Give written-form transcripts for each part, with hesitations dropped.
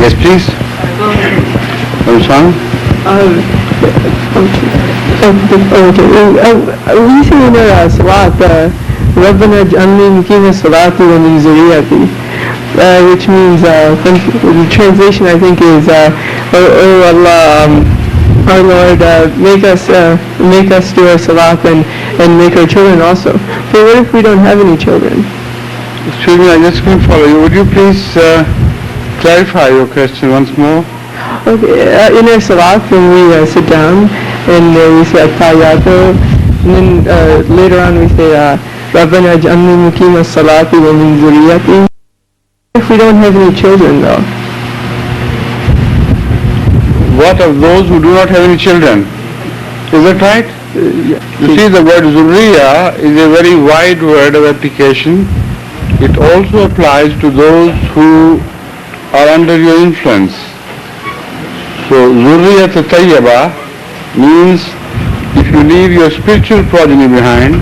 Yes, please. Song? We say in our salat, Rabbana ij'alni muqima salati wa min zurriyati, which means, the translation I think is, oh Allah, our Lord, make us do our salat and make our children also. But what if we don't have any children? Excuse me, I just couldn't follow you. Would you please clarify your question once more? Okay, in our salat when we sit down and we say at-tahiyyatu, and then later on we say Rabbana ij'alni muqima salati wa min zurriyati. If we don't have any children though? What of those who do not have any children? Is that right? Yeah. You see, the word zurriya is a very wide word of application. It also applies to those who are under your influence. So, zurriyat tayyaba means if you leave your spiritual progeny behind,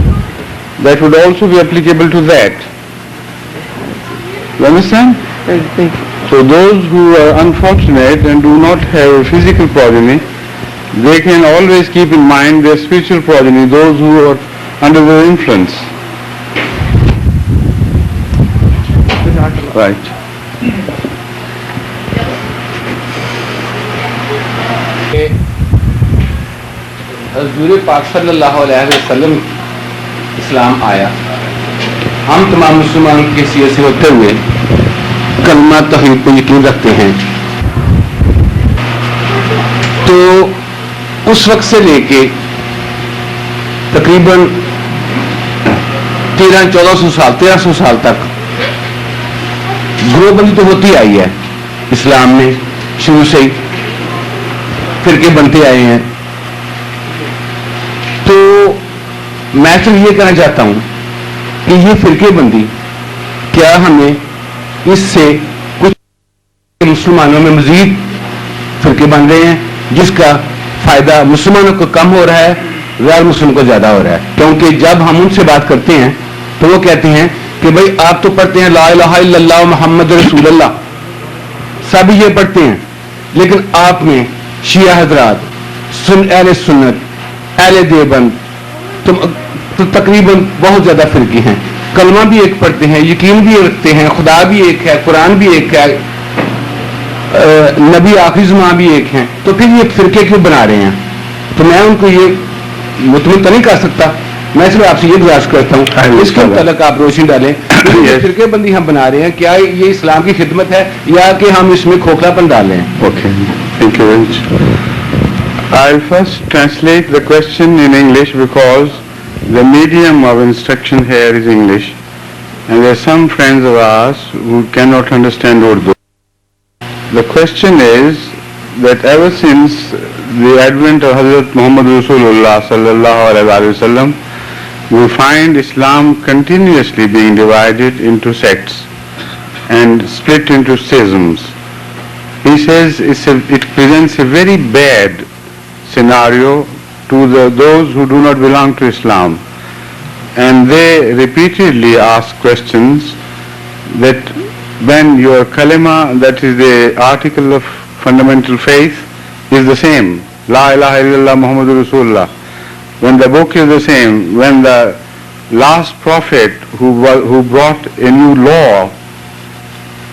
that would also be applicable to that. You understand? Thank you. So those who are unfortunate and do not have a physical progeny, they can always keep in mind their spiritual progeny, those who are under their influence. Right. हज़ूर पाक सल्लल्लाहु अलैहि वसल्लम इस्लाम आया, हम तमाम मुसलमानों की हैसियत से होते हुए कलमा तौहीद को यकीन रखते हैं। तो उस वक्त से लेके तकरीबन 1300 साल तक ग्रोहबंदी तो होती आई है इस्लाम में, शुरू से ही फिरके बनते आए हैं। तो मैं तो ये कहना चाहता हूं कि ये फिरके बंदी क्या हमें इससे कुछ मुसलमानों में मजीद फिरके बन रहे हैं जिसका फायदा मुसलमानों को कम हो रहा है, गैर मुस्लिम को ज्यादा हो रहा है। क्योंकि जब हम उनसे बात करते हैं तो वो कहते हैं कि भाई आप तो पढ़ते हैं ला इलाहा इल्लल्लाह मुहम्मद रसूलुल्लाह, सब ये पढ़ते हैं, लेकिन आप में शिया हजरात, अहले सुन्नत, अहले देवबंद तो तकरीबन बहुत ज्यादा फिरके हैं। कलमा भी एक पढ़ते हैं, यकीन भी रखते हैं, खुदा भी एक है, कुरान भी एक है, नबी आखिरी ज़मां भी एक हैं, तो फिर ये फिरके क्यों बना रहे हैं? तो मैं उनको ये मुतमिन तो नहीं कर सकता। मैं सिर्फ आपसे ये गुजारिश करता हूँ इसके मुतालिक आप रोशनी डालें, ये फिरके बंदी हम बना रहे हैं, क्या ये इस्लाम की खिदमत है या कि हम इसमें खोखलापन डाल रहे हैं? Okay, thank you very much. I'll first translate the question in English because the medium of instruction here is English, and there are some friends of ours who cannot understand Urdu. The question is that ever since the advent of Hazrat Muhammad Rasulullah sallallahu alaihi wasallam, we find Islam continuously being divided into sects and split into schisms. He says it presents a very bad scenario to those who do not belong to Islam, and they repeatedly ask questions that when your kalima, that is the article of fundamental faith, is the same, La ilaha illallah Muhammadur Rasulullah, when the book is the same, when the last prophet who brought a new law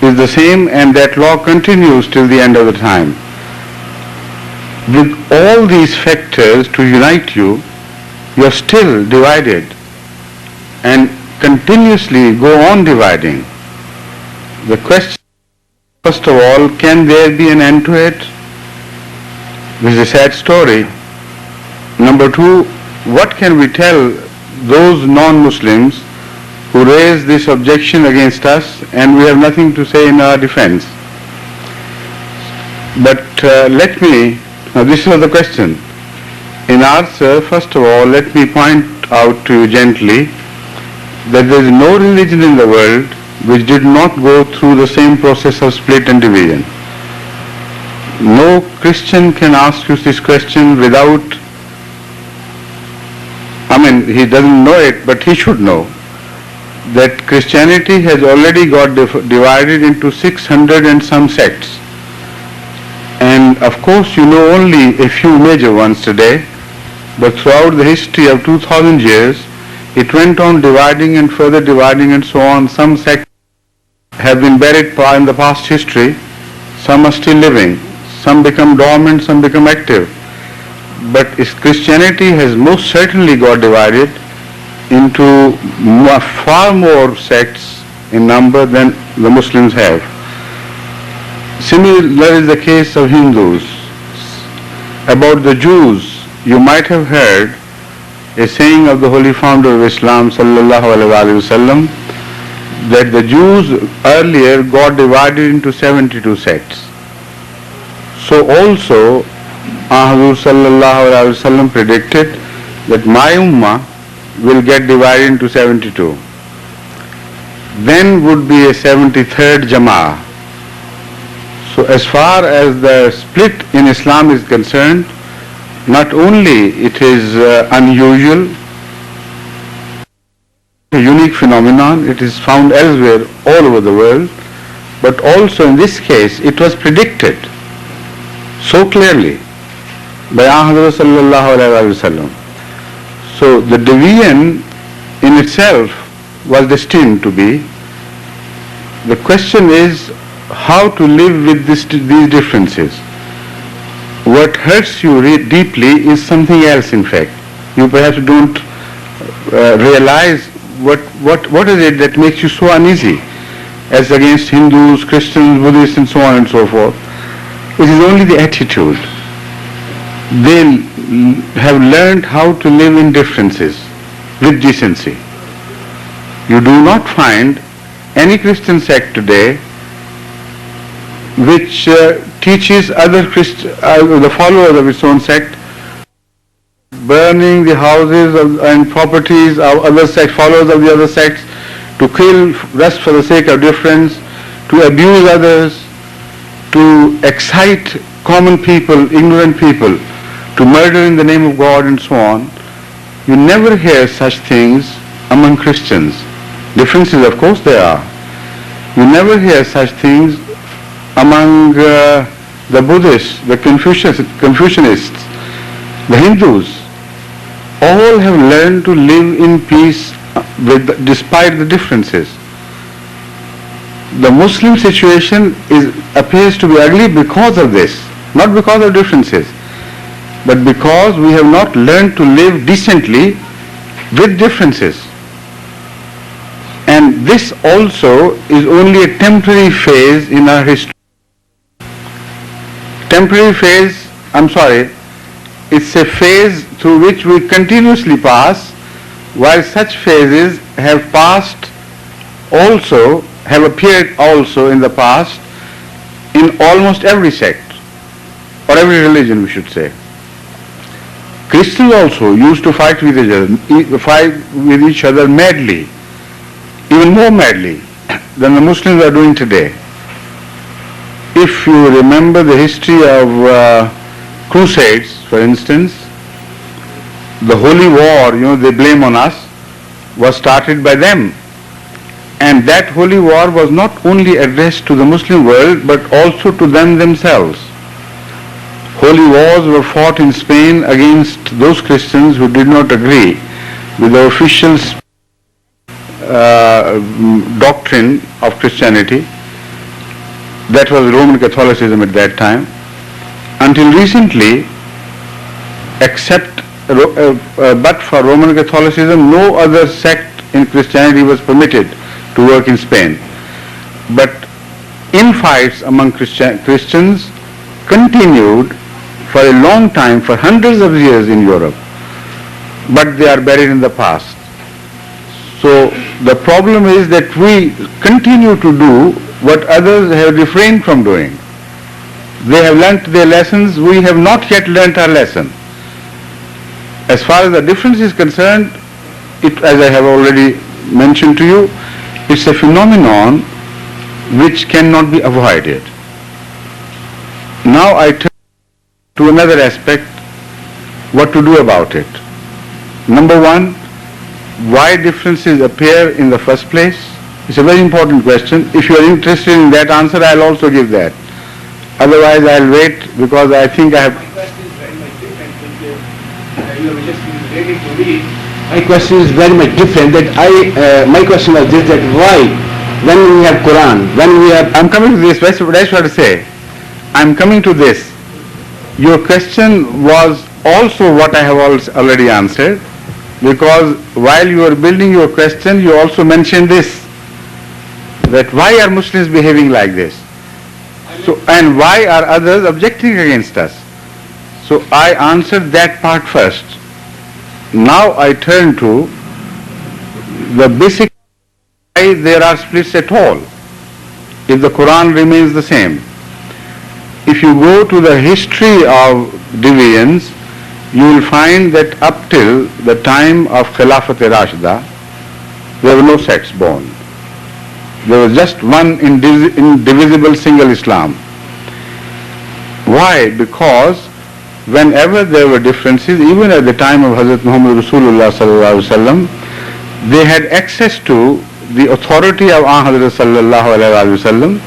is the same, and that law continues till the end of the time. With all these factors to unite you, you are still divided and continuously go on dividing. The question, first of all, can there be an end to it? This is a sad story. Number two, what can we tell those non-Muslims who raise this objection against us and we have nothing to say in our defense? But now this was the question. In answer, first of all, let me point out to you gently that there is no religion in the world which did not go through the same process of split and division. No Christian can ask you this question without, he doesn't know it, but he should know that Christianity has already got divided into 600 and some sects. And of course you know only a few major ones today, but throughout the history of 2000 years, it went on dividing and further dividing and so on. Some sects have been buried in the past history, some are still living, some become dormant, some become active. But Christianity has most certainly got divided into far more sects in number than the Muslims have. Similar is the case of Hindus. About the Jews, you might have heard a saying of the holy founder of Islam, sallallahu alaihi wasallam, that the Jews earlier got divided into 72 sects. So also Hazur sallallahu alaihi wasallam predicted that my ummah will get divided into 72. Then would be a 73rd Jama'ah. So as far as the split in Islam is concerned, not only it is unusual, a unique phenomenon, it is found elsewhere all over the world, but also in this case it was predicted so clearly by Hazrat sallallahu alaihi wasallam. So the division in itself was destined to be. The question is how to live with these differences. What hurts you deeply is something else, in fact. You perhaps don't realize what is it that makes you so uneasy as against Hindus, Christians, Buddhists and so on and so forth. It is only the attitude. They have learned how to live in differences with decency. You do not find any Christian sect today which teaches the followers of its own sect burning the houses and properties of other sects, followers of the other sects, to kill just for the sake of difference, to abuse others, to excite common people, ignorant people, to murder in the name of God and so on. You never hear such things among Christians. Differences, of course, there are. You never hear such things among the Buddhists, the Confucianists, the Hindus. All have learned to live in peace despite the differences. The Muslim situation appears to be ugly because of this, not because of differences, but because we have not learned to live decently with differences. And this also is only a temporary phase in our history. Temporary phase, it's a phase through which we continuously pass, while such phases have appeared also in the past in almost every sect, or every religion we should say. Christians also used to fight with each other madly, even more madly than the Muslims are doing today. If you remember the history of crusades, for instance, the holy war, they blame on us, was started by them. And that holy war was not only addressed to the Muslim world, but also to them themselves. Holy wars were fought in Spain against those Christians who did not agree with the official doctrine of Christianity. That was Roman Catholicism at that time. Until recently, but for Roman Catholicism, no other sect in Christianity was permitted to work in Spain. But infights among Christians continued for a long time, for hundreds of years in Europe, but they are buried in the past. So the problem is that we continue to do what others have refrained from doing. They have learnt their lessons, we have not yet learnt our lesson. As far as the difference is concerned, as I have already mentioned to you, it's a phenomenon which cannot be avoided. Now I turn to another aspect, what to do about it. Number one, why differences appear in the first place? It's a very important question. If you are interested in that answer, I'll also give that. Otherwise, I'll wait because I think I have. My question is very much different. You were just ready to read. My question is very much different. My question was this: that why, when we have Quran, when we have. I'm coming to this. That's what I try to say. I'm coming to this. Your question was also what I have already answered, because while you were building your question, you also mentioned this, that why are Muslims behaving like this? So, and why are others objecting against us? So I answered that part first. Now I turn to the basic why there are splits at all, if the Quran remains the same. If you go to the history of divisions, you will find that up till the time of Khilafat-e-Rashida, there were no sects born. There was just one indivisible single Islam. Why? Because whenever there were differences, even at the time of Hazrat Muhammad Rasulullah sallallahu alaihi wasallam, they had access to the authority of Hazrat sallallahu alaihi wasallam.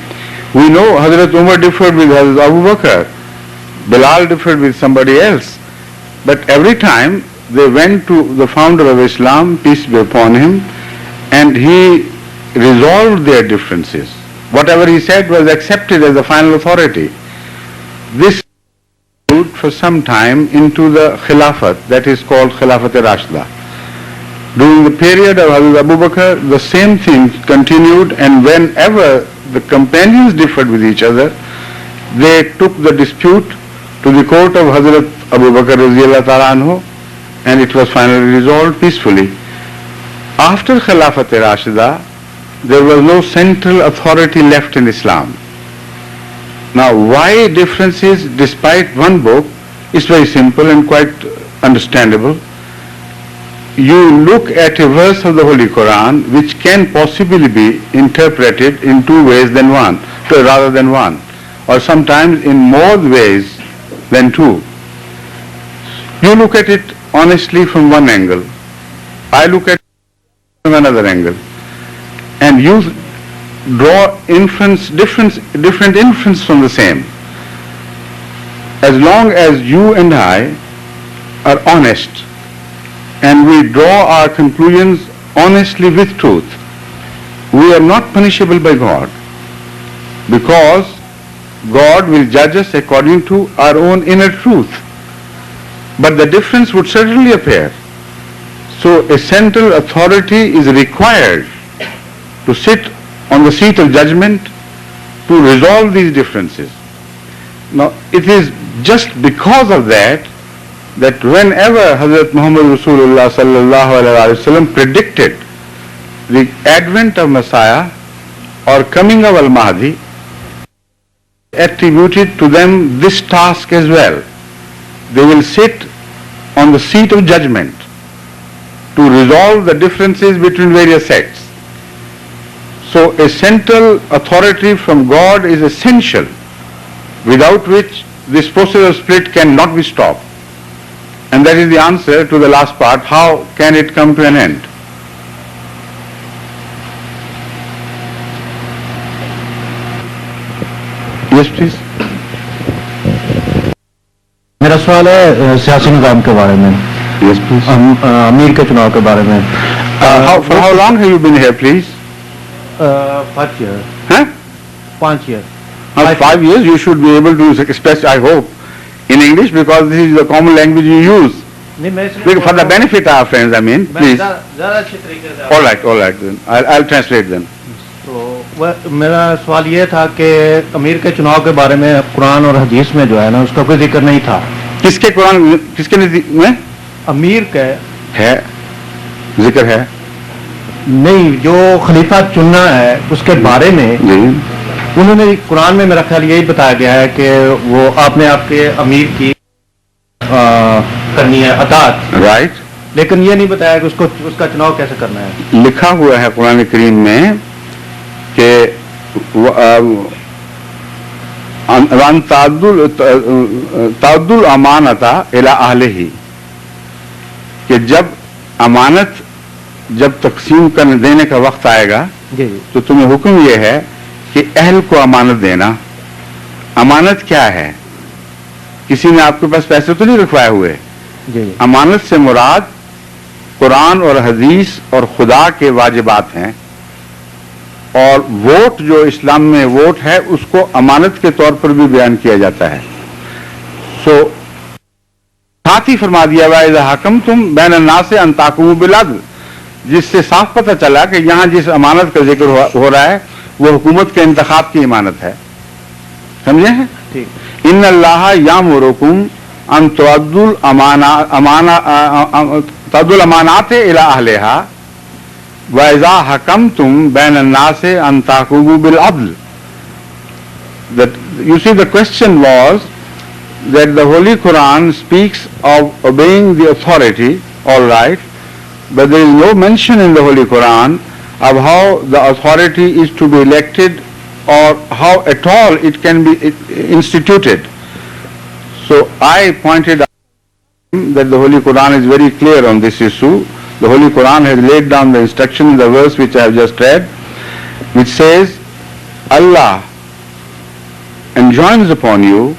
We know Hazrat Umar differed with Hazrat Abu Bakr, Bilal differed with somebody else, but every time they went to the founder of Islam, peace be upon him, and he resolved their differences. Whatever he said was accepted as the final authority. This moved for some time into the Khilafat, that is called Khilafat-e-Rashida. During the period of Hazrat Abu Bakr, the same thing continued, and whenever the companions differed with each other, they took the dispute to the court of Hazrat Abu Bakr radiyallahu ta'ala anhu, and it was finally resolved peacefully. After Khilafat-e-Rashida, there was no central authority left in Islam. Now, why differences despite one book is very simple and quite understandable. You look at a verse of the Holy Quran which can possibly be interpreted in two ways rather than one, or sometimes in more ways than two. You look at it honestly from one angle. I look at it from another angle. And you draw different inference from the same. As long as you and I are honest and we draw our conclusions honestly with truth, we are not punishable by God, because God will judge us according to our own inner truth. But the difference would certainly appear. So a central authority is required to sit on the seat of judgment to resolve these differences. Now, it is just because of that whenever Hazrat Muhammad Rasulullah sallallahu alaihi wasallam predicted the advent of Messiah or coming of Al-Mahdi, attributed to them this task as well. They will sit on the seat of judgment to resolve the differences between various sects. So a central authority from God is essential, without which this process of split cannot be stopped. And that is the answer to the last part, how can it come to an end? Yes, please. मेरा सवाल है सियासी निज़ाम के बारे में. Yes, please. अमीर के चुनाव के बारे में. For how long have you been here, please? 5 years. Huh? 5 years. 5 years you should be able to express, I hope, in English, because this is the common language you use. नहीं मैं For the benefit of our friends, I mean, please. ज़्यादा अच्छे तरीके से. All right then. I'll translate then. तो मेरा सवाल ये था कि अमीर के चुनाव के बारे में कुरान और हदीस में जो है ना उसका कोई जिक्र नहीं था. किसके कुरान किसके में? अमीर के है, जिक्र है. नहीं, जो खलीफा चुनना है उसके बारे में उन्होंने कुरान में मेरा ख्याल यही बताया गया है कि वो आपने आपके अमीर की करनी है अतात. राइट. लेकिन ये नहीं बताया कि उसका चुनाव कैसे करना है. लिखा हुआ है कुरान करीम में कि तादुल अमानता इला अहलिही, कि जब अमानत जब तकसीम करने देने का वक्त आएगा तो तुम्हें हुक्म यह है कि अहल को अमानत देना. अमानत क्या है? किसी ने आपके पास पैसे तो नहीं रखवाए हुए। जी अमानत से मुराद कुरान और हदीस और खुदा के वाजिबात हैं, और वोट जो इस्लाम में वोट है उसको अमानत के तौर पर भी बयान किया जाता है। सो साथ ही फरमा दिया हुआ इज़ा हकमतुम बैन अन्नास से अन ताकुमू बिल अदल, जिससे साफ पता चला कि यहां जिस अमानत का जिक्र हो रहा है वो हुकूमत के इंतखाब की अमानत है। समझे हैं? ठीक। इन्नल्लाह यामुरुकुम अन तुअद्दुल अमानात इला अहलिहा व इज़ा हकमतुम बैन अन्नास अन ताकुमू बिल अदल। That you see, the question was that the Holy Quran speaks of obeying the authority, all right, but there is no mention in the Holy Quran of how the authority is to be elected or how at all it can be instituted. So I pointed out that the Holy Quran is very clear on this issue. The Holy Quran has laid down the instruction in the verse which I have just read, which says, Allah enjoins upon you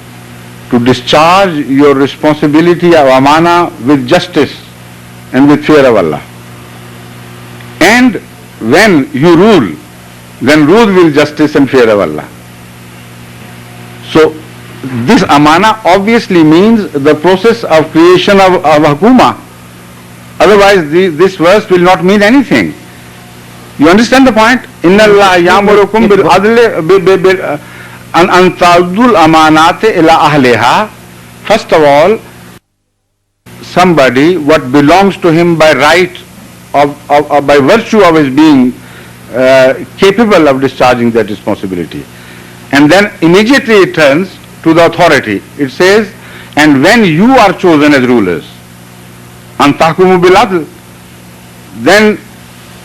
to discharge your responsibility of amana with justice and with fear of Allah. And when you rule, then rule with justice and fear of Allah. So this amana obviously means the process of creation of hukuma. Otherwise this verse will not mean anything. You understand the point? Inna Allah yamurukum bil adli an ta'dul amanat ila ahliha. First of all, somebody what belongs to him by right of by virtue of his being capable of discharging that responsibility. And then immediately it turns to the authority. It says, and when you are chosen as rulers, an tahkumu bil adl, then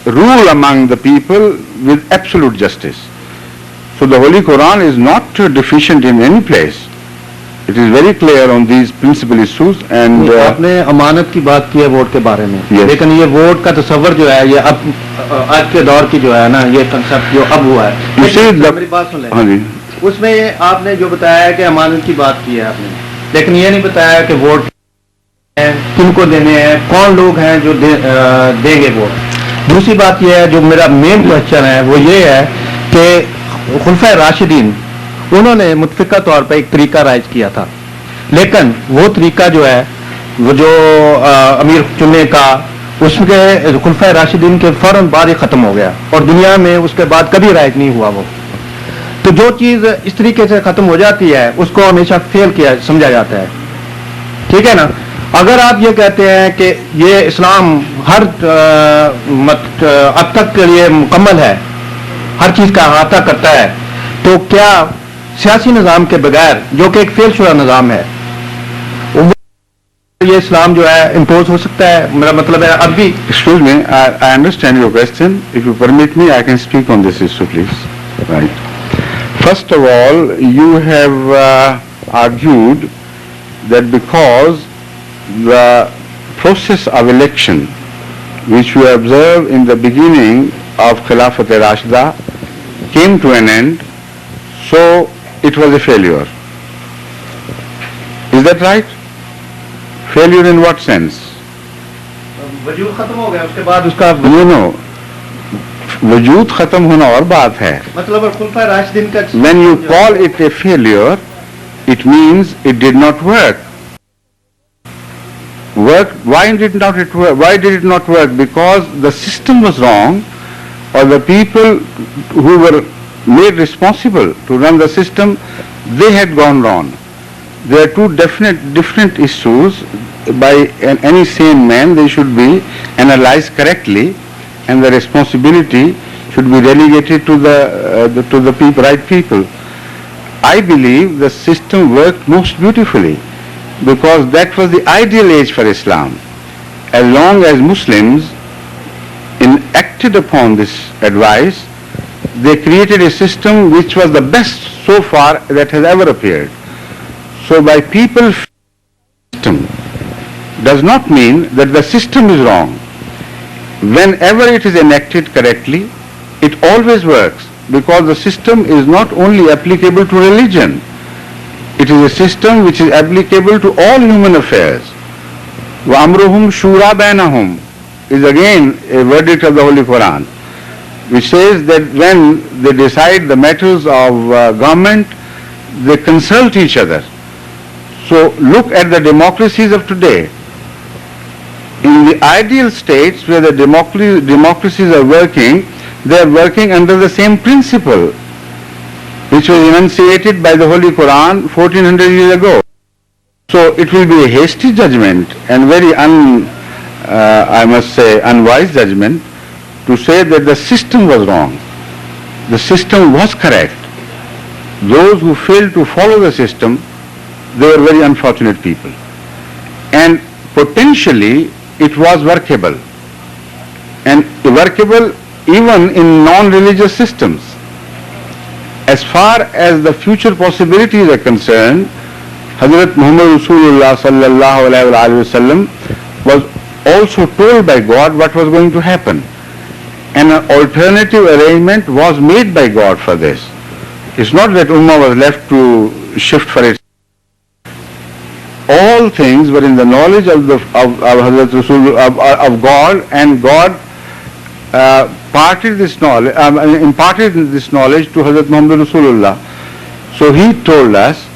rule among the people with absolute justice. So the Holy Quran is not deficient in any place. It is very clear on these principal issues. And आपने अमानत की बात की है vote के बारे में, Yes. लेकिन ये वोट का तस्वर जो है ये अब आज के दौर की जो है ना, ये कंसेप्ट जो अब हुआ है, You see the- मेरी बात सुन लें। हाँ जी, उसमें आपने जो बताया है कि अमानत की बात की है आपने, लेकिन ये नहीं बताया कि वोट किनको देने हैं, कौन लोग हैं जो देंगे वोट। दूसरी बात ये है, जो मेरा मेन क्वेश्चन है वो ये है कि खुलफा राशिदीन उन्होंने मुतफिका तौर पर एक तरीका राइज किया था, लेकिन वो तरीका जो है वो जो अमीर चुनने का, उसके खुलफा राशिदीन के फौरन बाद ही खत्म हो गया और दुनिया में उसके बाद कभी राइज नहीं हुआ वो। तो जो चीज इस तरीके से खत्म हो जाती है उसको हमेशा फेल किया समझा जाता है, ठीक है ना। अगर आप ये कहते हैं कि ये इस्लाम हर अब तक के लिए मुकम्मल है, हर चीज का अहाता करता है, तो क्या सियासी निज़ाम के बगैर जो कि एक फेलशुदा निज़ाम है ये इस्लाम जो है इम्पोज हो सकता है? मेरा मतलब है अब भी। excuse me, I understand your question. If you permit me, I can speak on this issue, please. Right. First of all, you have argued that because the process of election which we observe in the beginning of Khilafat Rashida came to an end, so it was a failure. Is that right? Failure in what sense? वजूद खत्म हो गया उसके बाद उसका No. वजूद खत्म होना और बात है. मतलब खुलफा राशिदीन का When you call it a failure, it means it did not work. Why did it not work? Because the system was wrong, or the people who were made responsible to run the system, they had gone wrong. There are two different issues. By any sane man, they should be analyzed correctly, and the responsibility should be relegated to the people, right people. I believe the system worked most beautifully because that was the ideal age for Islam. As long as Muslims acted upon this advice, they created a system which was the best so far that has ever appeared. So by people, system does not mean that the system is wrong. Whenever it is enacted correctly, it always works because the system is not only applicable to religion, It is a system which is applicable to all human affairs. وَأَمْرُهُمْ شُورَى بَيْنَهُمْ is again a verdict of the Holy Quran, which says that when they decide the matters of government, they consult each other. So look at the democracies of today. In the ideal states where the democracies are working, they are working under the same principle which was enunciated by the Holy Quran 1400 years ago. So it will be a hasty judgment and very I must say unwise judgment to say that the system was wrong. The system was correct. Those who failed to follow the system, they were very unfortunate people. And potentially it was workable. And workable even in non-religious systems. As far as the future possibilities are concerned, Hazrat Muhammad Rasulullah sallallahu alayhi wa sallam was also told by God what was going to happen. And an alternative arrangement was made by God for this. It's not that Ummah was left to shift for it. All things were in the knowledge of Hazrat Rasul, of God, and God imparted this knowledge to Hazrat Muhammad Rasulullah. So he told us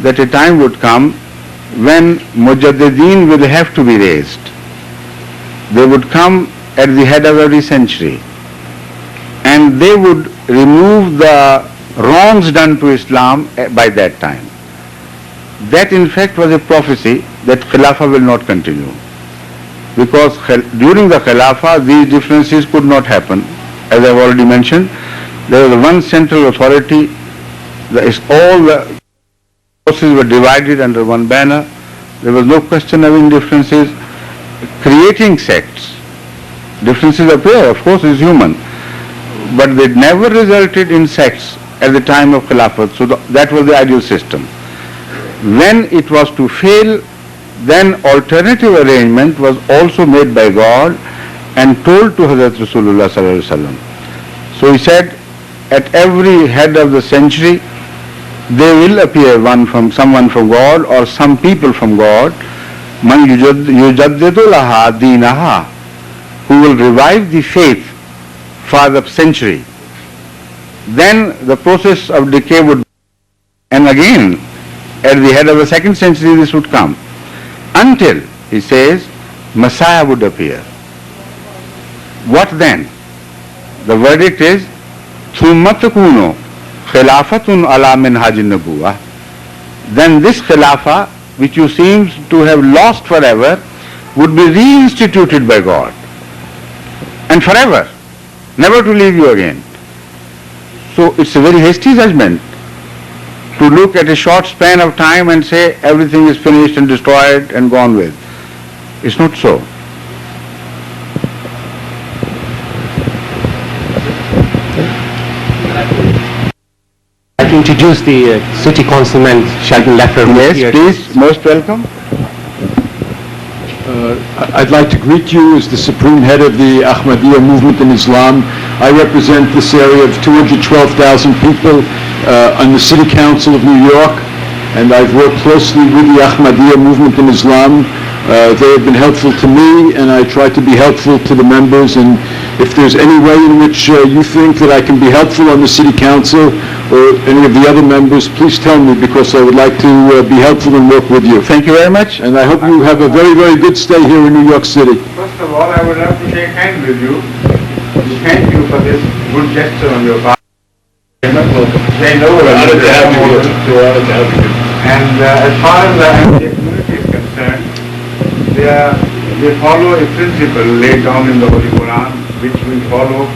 that a time would come when Mujaddideen will have to be raised. They would come at the head of every century, and they would remove the wrongs done to Islam by that time. That in fact was a prophecy that Khilafah will not continue. Because during the Khilafah these differences could not happen. As I have already mentioned, there was one central authority, all the forces were divided under one banner, there was no question of differences. Creating sects, differences appear, of course it's human, but they never resulted in sects at the time of Khilafat, so that was the ideal system. When it was to fail, then alternative arrangement was also made by God and told to Hazrat Rasulullah sallallahu alaihi wasallam. So he said, at every head of the century, there will appear someone from God or some people from God, man yujaddidu laha deenaha, who will revive the faith for the century. Then the process of decay would, and again, at the head of the second century this would come. Until, he says, Messiah would appear. What then? The verdict is, ثُمَّ تَكُونُ خِلَافَةٌ عَلَى مِنْهَاجِ النُّبُوَّةِ. Then this Khilafah, which you seem to have lost forever, would be reinstituted by God. And forever, never to leave you again. So it's a very hasty judgment to look at a short span of time and say everything is finished and destroyed and gone with. It's not so. I'd like to introduce the city councilman, Sheldon Leffer. Yes, please, most welcome. I'd like to greet you as the supreme head of the Ahmadiyya movement in Islam. I represent this area of 212,000 people on the City Council of New York, and I've worked closely with the Ahmadiyya movement in Islam. They have been helpful to me, and I try to be helpful to the members. And if there's any way in which you think that I can be helpful on the City Council or any of the other members, please tell me, because I would like to be helpful and work with you. Thank you very much. And I hope you have a very, very good stay here in New York City. First of all, I would love to shake hands with you. Thank you for this good gesture on your part. They know Honored to have you here. Honored to have you here. And as far as the Ahmadiyya community is concerned, they follow a principle laid down in the Holy Quran, which we follow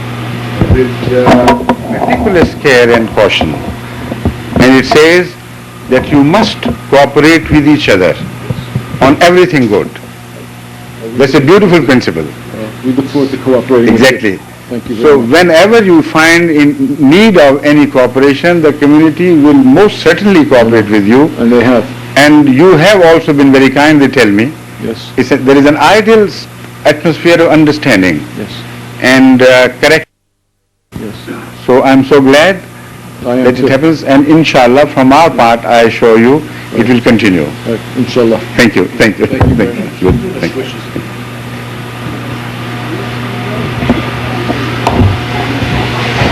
with meticulous care and caution. And it says that you must cooperate with each other on everything good. That's a beautiful principle. We look forward to cooperating. Exactly. Thank you very So much. whenever you find in need of any cooperation, the community will most certainly cooperate with you. And they have. And you have also been very kind, they tell me. Yes. There is an ideal atmosphere of understanding Yes. and correct. Yes. So I'm so glad that it happens, and inshallah from our part I assure you it will continue. Inshallah. Thank you. Thank you. Thank you very Thank much. you. Thank you.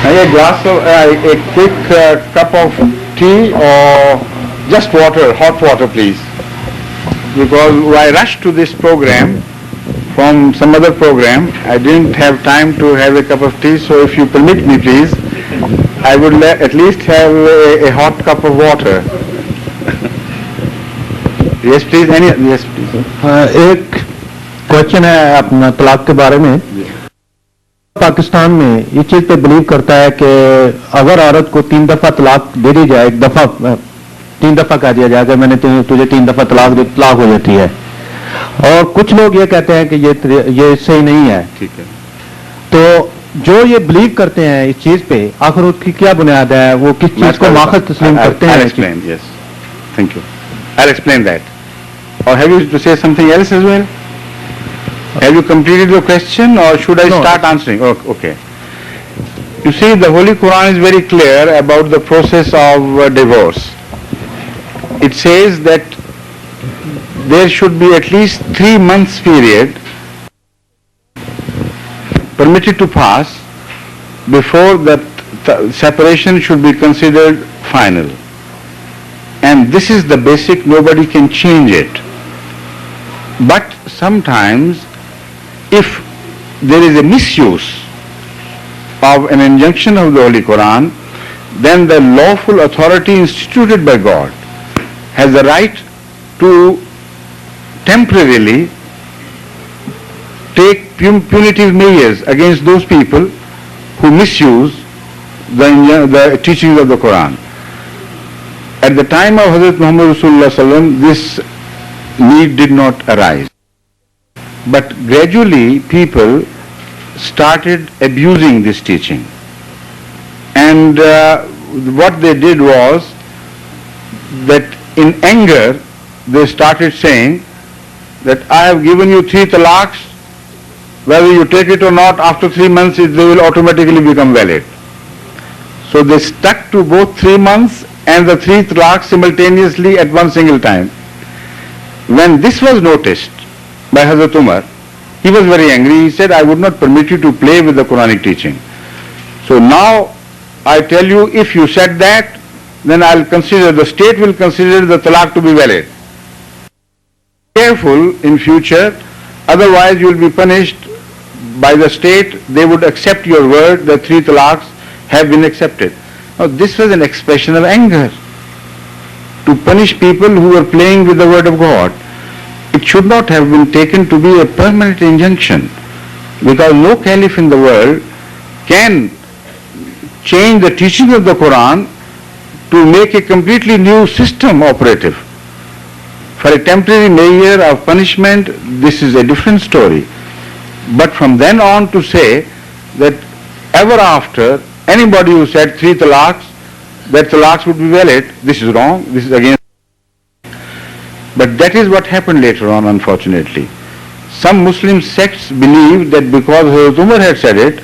A glass of, a quick cup of tea or just water, hot water please. Because I rushed to this program from some other program. I didn't have time to have a cup of tea, so if you permit me please, I would at least have a hot cup of water. Yes please, yes please. एक question है अपना तलाक के बारे में। पाकिस्तान में ये चीज पे बिलीव करता है कि अगर औरत को 3 दफा तलाक दे दी जाए, 3 दफा कह दिया जाए कि मैंने तुझे 3 दफा तलाक दी, तलाक हो जाती है। और कुछ लोग ये कहते हैं कि ये सही नहीं है। ठीक है। तो जो ये बिलीव करते हैं इस चीज पे, आखिर उसकी क्या बुनियाद है? वो किस चीज को माखज़ तस्लीम करते हैं? I'll explain, yes. Thank you. I'll explain that. Or have you to say something else as well? Have you completed your question or should I start answering? Oh, okay. You see, the Holy Quran is very clear about the process of divorce. It says that there should be at least 3 months period permitted to pass before the separation should be considered final. And this is the basic, nobody can change it. But sometimes if there is a misuse of an injunction of the Holy Quran, then the lawful authority instituted by God has the right to temporarily take punitive measures against those people who misuse the teachings of the Quran. At the time of Hazrat Muhammad Rasulullah Sallam, this need did not arise. But gradually people started abusing this teaching. And what they did was that in anger they started saying that I have given you 3 talaqs, whether you take it or not, after 3 months they will automatically become valid. So they stuck to both 3 months and the 3 talaqs simultaneously at one single time. When this was noticed by Hazrat Umar, he was very angry. He said, I would not permit you to play with the Quranic teaching. So now I tell you, if you said that, then I'll consider, the state will consider the talaq to be valid. Careful in future, otherwise you will be punished by the state. They would accept your word that 3 talaqs have been accepted. Now this was an expression of anger to punish people who were playing with the word of God. It should not have been taken to be a permanent injunction, because no caliph in the world can change the teaching of the Quran to make a completely new system operative. For a temporary measure of punishment, this is a different story. But from then on to say that ever after, anybody who said 3 talaqs, that talaqs would be valid, this is wrong, this is against. But that is what happened later on, unfortunately. Some Muslim sects believe that because Hazrat Umar had said it,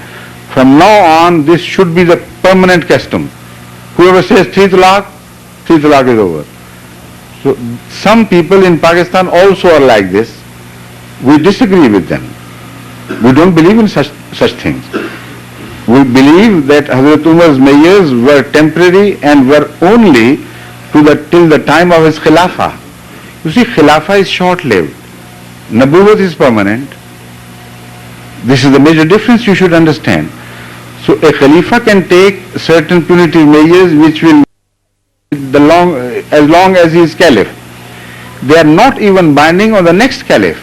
from now on this should be the permanent custom. Whoever says 3 talaq is over. So some people in Pakistan also are like this. We disagree with them. We don't believe in such things. We believe that Hazrat Umar's measures were temporary and were only till the time of his Khilafah. You see, Khilafah is short-lived. Nabuwwat is permanent. This is the major difference you should understand. So a Khalifa can take certain punitive measures which will as long as he is Caliph. They are not even binding on the next Caliph.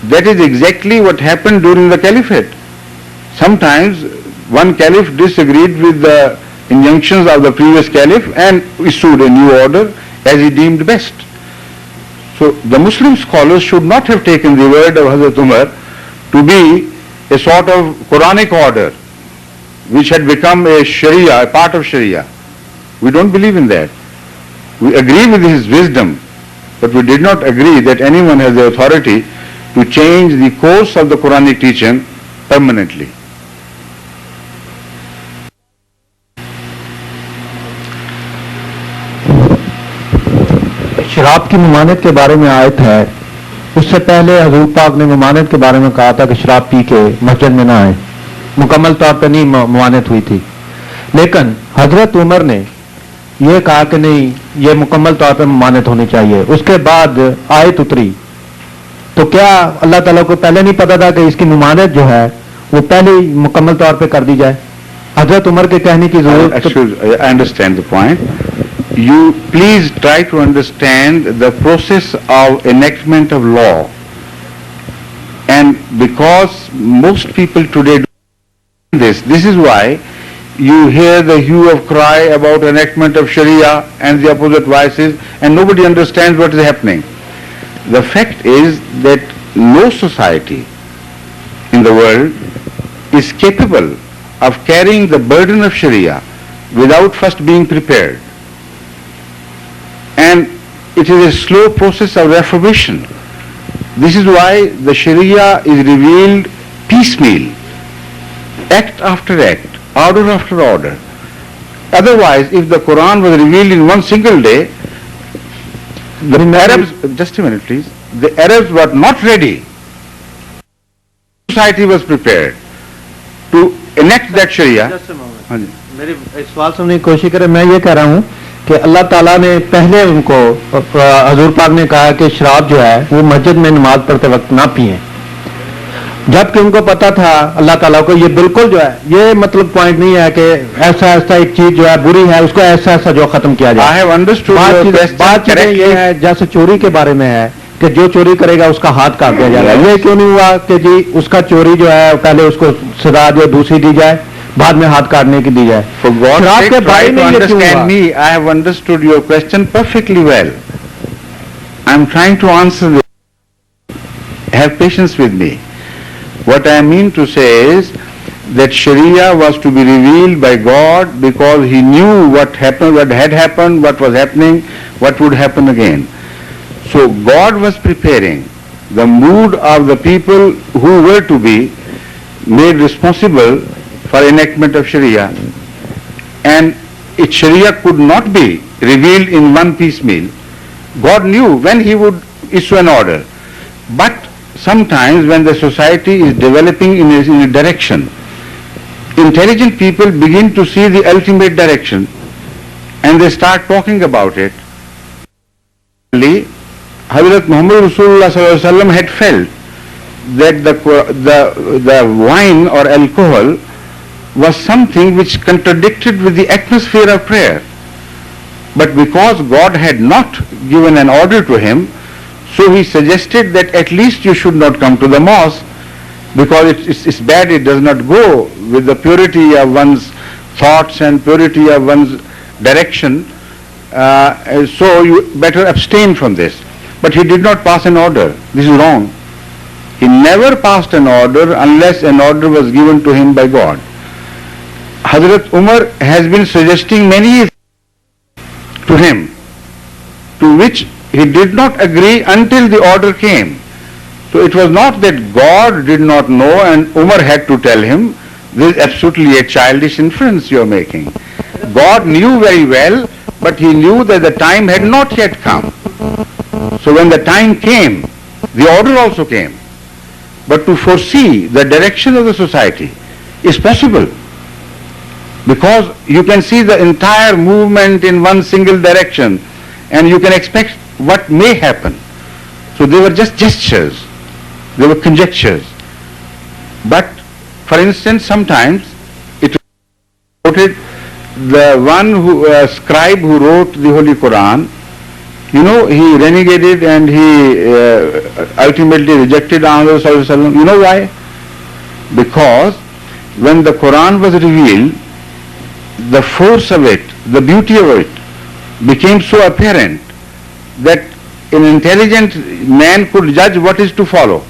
That is exactly what happened during the Caliphate. Sometimes one Caliph disagreed with the injunctions of the previous Caliph and issued a new order as he deemed best. So the Muslim scholars should not have taken the word of Hazrat Umar to be a sort of Quranic order which had become a Sharia, a part of Sharia. We don't believe in that. We agree with his wisdom, but we did not agree that anyone has the authority to change the course of the Quranic teaching permanently. शराब की ममानत के बारे में आयत है, उससे पहले हजूर पाक ने ममानत के बारे में कहा था कि शराब पी के मस्जिद में ना आए, मुकम्मल तौर पर नहीं ममानत हुई थी। लेकिन हजरत उमर ने यह कहा कि नहीं, ये मुकम्मल तौर पर ममानत होनी चाहिए। उसके बाद आयत उतरी, तो क्या अल्लाह ताला को पहले नहीं पता था कि इसकी ममानत जो है वो पहले ही मुकम्मल तौर पर कर दी जाए? हजरत उमर के कहने की जरूरत। I understand the point. You please try to understand the process of enactment of law. And because most people today do this is why you hear the hue of cry about enactment of Sharia and the opposite vices, and nobody understands what is happening. The fact is that no society in the world is capable of carrying the burden of Sharia without first being prepared. And it is a slow process of reformation. This is why the Sharia is revealed piecemeal, act after act, order after order. Otherwise, if the Quran was revealed in one single day, the Arabs, just a minute please, the Arabs were not ready. Society was prepared to enact that Sharia. Just a moment. मेरी सवाल सुनने की कोशिश करें। मैं ये कह रहा हूँ कि अल्लाह ताला ने पहले उनको, हजूर पाक ने कहा कि शराब जो है वो मस्जिद में नमाज पढ़ते वक्त ना पिए, जबकि उनको पता था अल्लाह ताला को ये बिल्कुल जो है, ये मतलब पॉइंट नहीं है कि ऐसा ऐसा एक चीज जो है बुरी है उसको ऐसा ऐसा जो खत्म किया जाए। I have understood your question बात ये है जैसे चोरी के बारे में है कि जो चोरी करेगा उसका हाथ काट दिया जाएगा। ये क्यों नहीं हुआ कि जी उसका चोरी जो है पहले उसको सजा जो दूसरी दी जाए, बाद में हाथ काटने की दी जाए? For God's शराब sake, के try बारे to में ये क्यों हुआ? understand me. I have understood your question perfectly well. I am trying to answer this. Have patience with me. What I mean to say is that Sharia was to be revealed by God because He knew what happened, what had happened, what was happening, what would happen again. So God was preparing the mood of the people who were to be made responsible for enactment of Sharia. And Sharia could not be revealed in one piecemeal. God knew when He would issue an order. But sometimes when the society is developing in a direction, intelligent people begin to see the ultimate direction and they start talking about it. Hazrat Muhammad Rasulullah had felt that the wine or alcohol was something which contradicted with the atmosphere of prayer. But because God had not given an order to him, so he suggested that at least you should not come to the mosque because it's bad, it does not go with the purity of one's thoughts and purity of one's direction. So you better abstain from this. But he did not pass an order. This is wrong. He never passed an order unless an order was given to him by God. Hazrat Umar has been suggesting many to him, to which he did not agree until the order came. So it was not that God did not know and Umar had to tell him. This is absolutely a childish inference you are making. God knew very well, but he knew that the time had not yet come. So when the time came, the order also came. But to foresee the direction of the society is possible, because you can see the entire movement in one single direction and you can expect what may happen. So they were just gestures, they were conjectures. But for instance, sometimes it was quoted, the one who, scribe who wrote the Holy Quran, he renegated and he ultimately rejected Muhammad Sallallahu Alaihi Wasallam. You know why? Because when the Quran was revealed, the force of it, the beauty of it became so apparent that an intelligent man could judge what is to follow.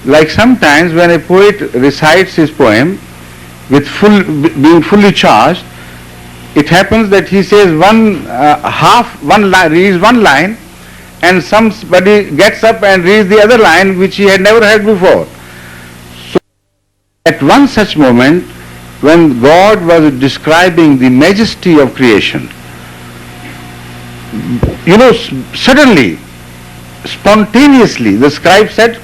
Like sometimes when a poet recites his poem with being fully charged, it happens that he says reads one line and somebody gets up and reads the other line which he had never heard before. So at one such moment, when God was describing the majesty of creation, Suddenly, spontaneously, the scribe said,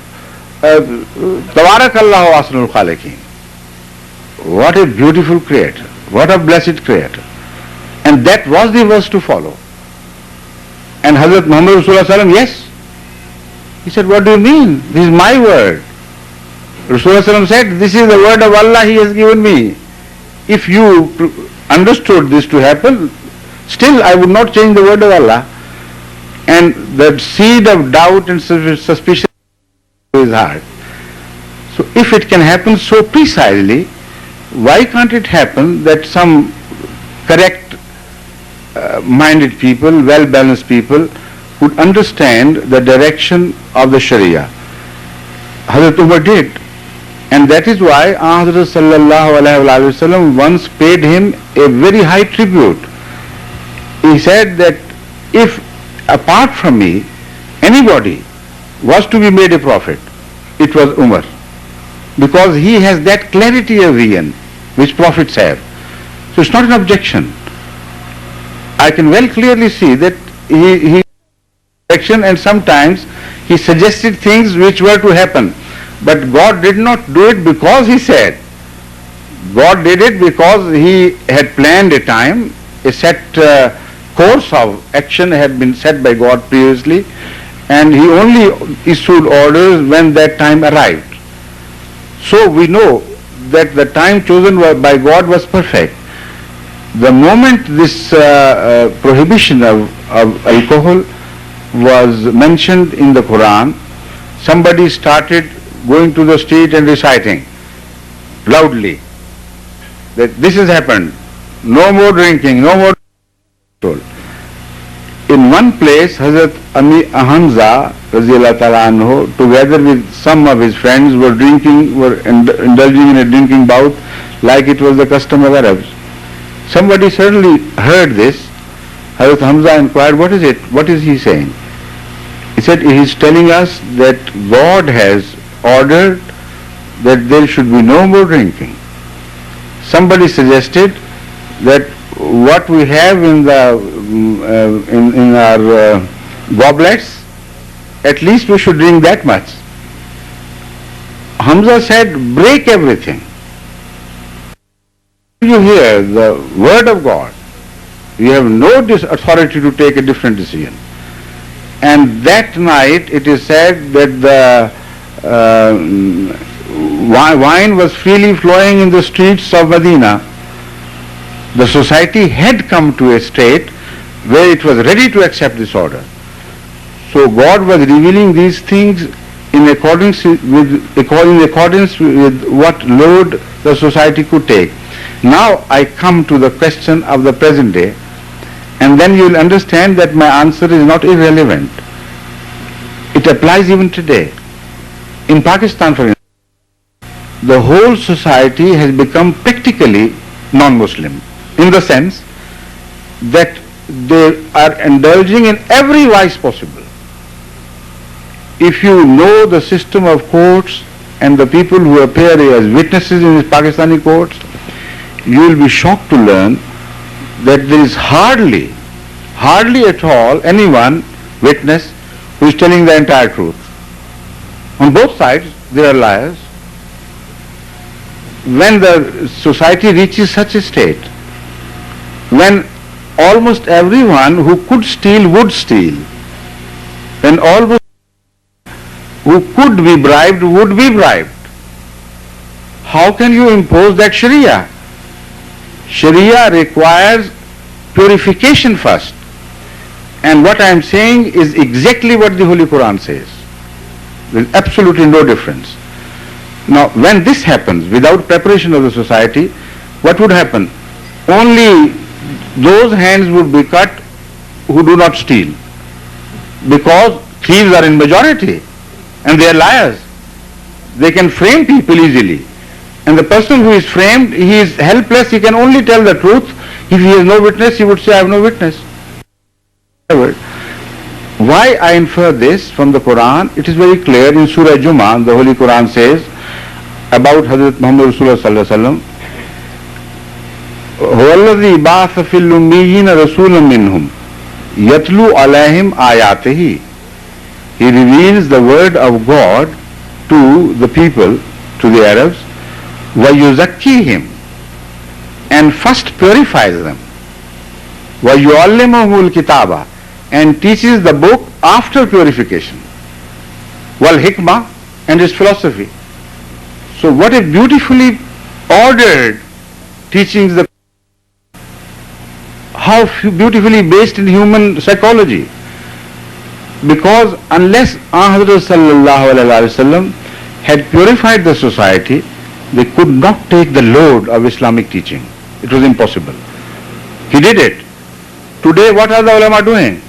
Tabarakallahu Ahsanul Khaliqin. What a beautiful creator. What a blessed creator. And that was the verse to follow. And Hazrat Muhammad Rasulullah Sallam, yes. He said, what do you mean? This is my word. Rasulullah Sallam said, this is the word of Allah He has given me. If you understood this to happen, still I would not change the word of Allah. And the seed of doubt and suspicion in his heart. So if it can happen so precisely, why can't it happen that some correct minded people, well-balanced people would understand the direction of the Sharia? Hazrat Umar did. And that is why Hazrat Sallallahu Alaihi Wasallam once paid him a very high tribute. He said that if apart from me anybody was to be made a prophet, it was Umar. Because he has that clarity of vision which prophets have. So it's not an objection. I can well clearly see that he action, and sometimes he suggested things which were to happen. But God did not do it because he said. God did it because he had planned a time, a set course of action had been set by God previously, and he only issued orders when that time arrived. So we know that the time chosen by God was perfect. The moment this prohibition of alcohol was mentioned in the Quran, somebody started going to the street and reciting loudly that this has happened, no more drinking, no more alcohol. In one place, Hazrat Hamza Raziyallahu Ta'ala Anhu, together with some of his friends, were indulging in a drinking bout like it was the custom of Arabs. Somebody suddenly heard this. Hazrat Hamza inquired, what is it? What is he saying? He said, he is telling us that God has ordered that there should be no more drinking. Somebody suggested that what we have in our goblets, at least we should drink that much. Hamza said, break everything. You hear the word of God, you have no authority to take a different decision. And that night it is said that the wine was freely flowing in the streets of Medina. The society had come to a state where it was ready to accept this order. So God was revealing these things in accordance with what load the society could take. Now I come to the question of the present day, and then you will understand that my answer is not irrelevant. It applies even today. In Pakistan, for instance, the whole society has become practically non-Muslim, in the sense that they are indulging in every vice possible. If you know the system of courts and the people who appear as witnesses in the Pakistani courts, you will be shocked to learn that there is hardly at all anyone, witness, who is telling the entire truth. On both sides there are liars. When the society reaches such a state, when almost everyone who could steal would steal, when almost who could be bribed would be bribed, how can you impose that Sharia? Sharia requires purification first. And what I am saying is exactly what the Holy Quran says. There is absolutely no difference. Now, when this happens without preparation of the society, what would happen? Only those hands would be cut who do not steal, because thieves are in majority and they are liars. They can frame people easily. And the person who is framed, he is helpless, he can only tell the truth. If he has no witness, he would say, I have no witness. Why I infer this from the Quran? It is very clear in Surah Jummah. The Holy Quran says about Hazrat Muhammad Rasulullah Sallallahu Alaihi Wasallam, هُوَ الَّذِي بَعَثَ فِي الْأُمِّيِّينَ رَسُولًا مِّنْهُمْ Yatlu alayhim ayatihi. He reveals the word of God to the people, to the Arabs, وَيُزَكِّيهِمْ, and first purifies them. وَيُعَلِّمُهُمُ الْكِتَابَ, and teaches the book after purification. وَالْحِكْمَةِ, and his philosophy. So what a beautifully ordered teachings, how beautifully based in human psychology. Because unless Hazrat sallallahu alaihi wasallam had purified the society, they could not take the load of Islamic teaching. It was impossible. He did it. Today what are the ulama doing?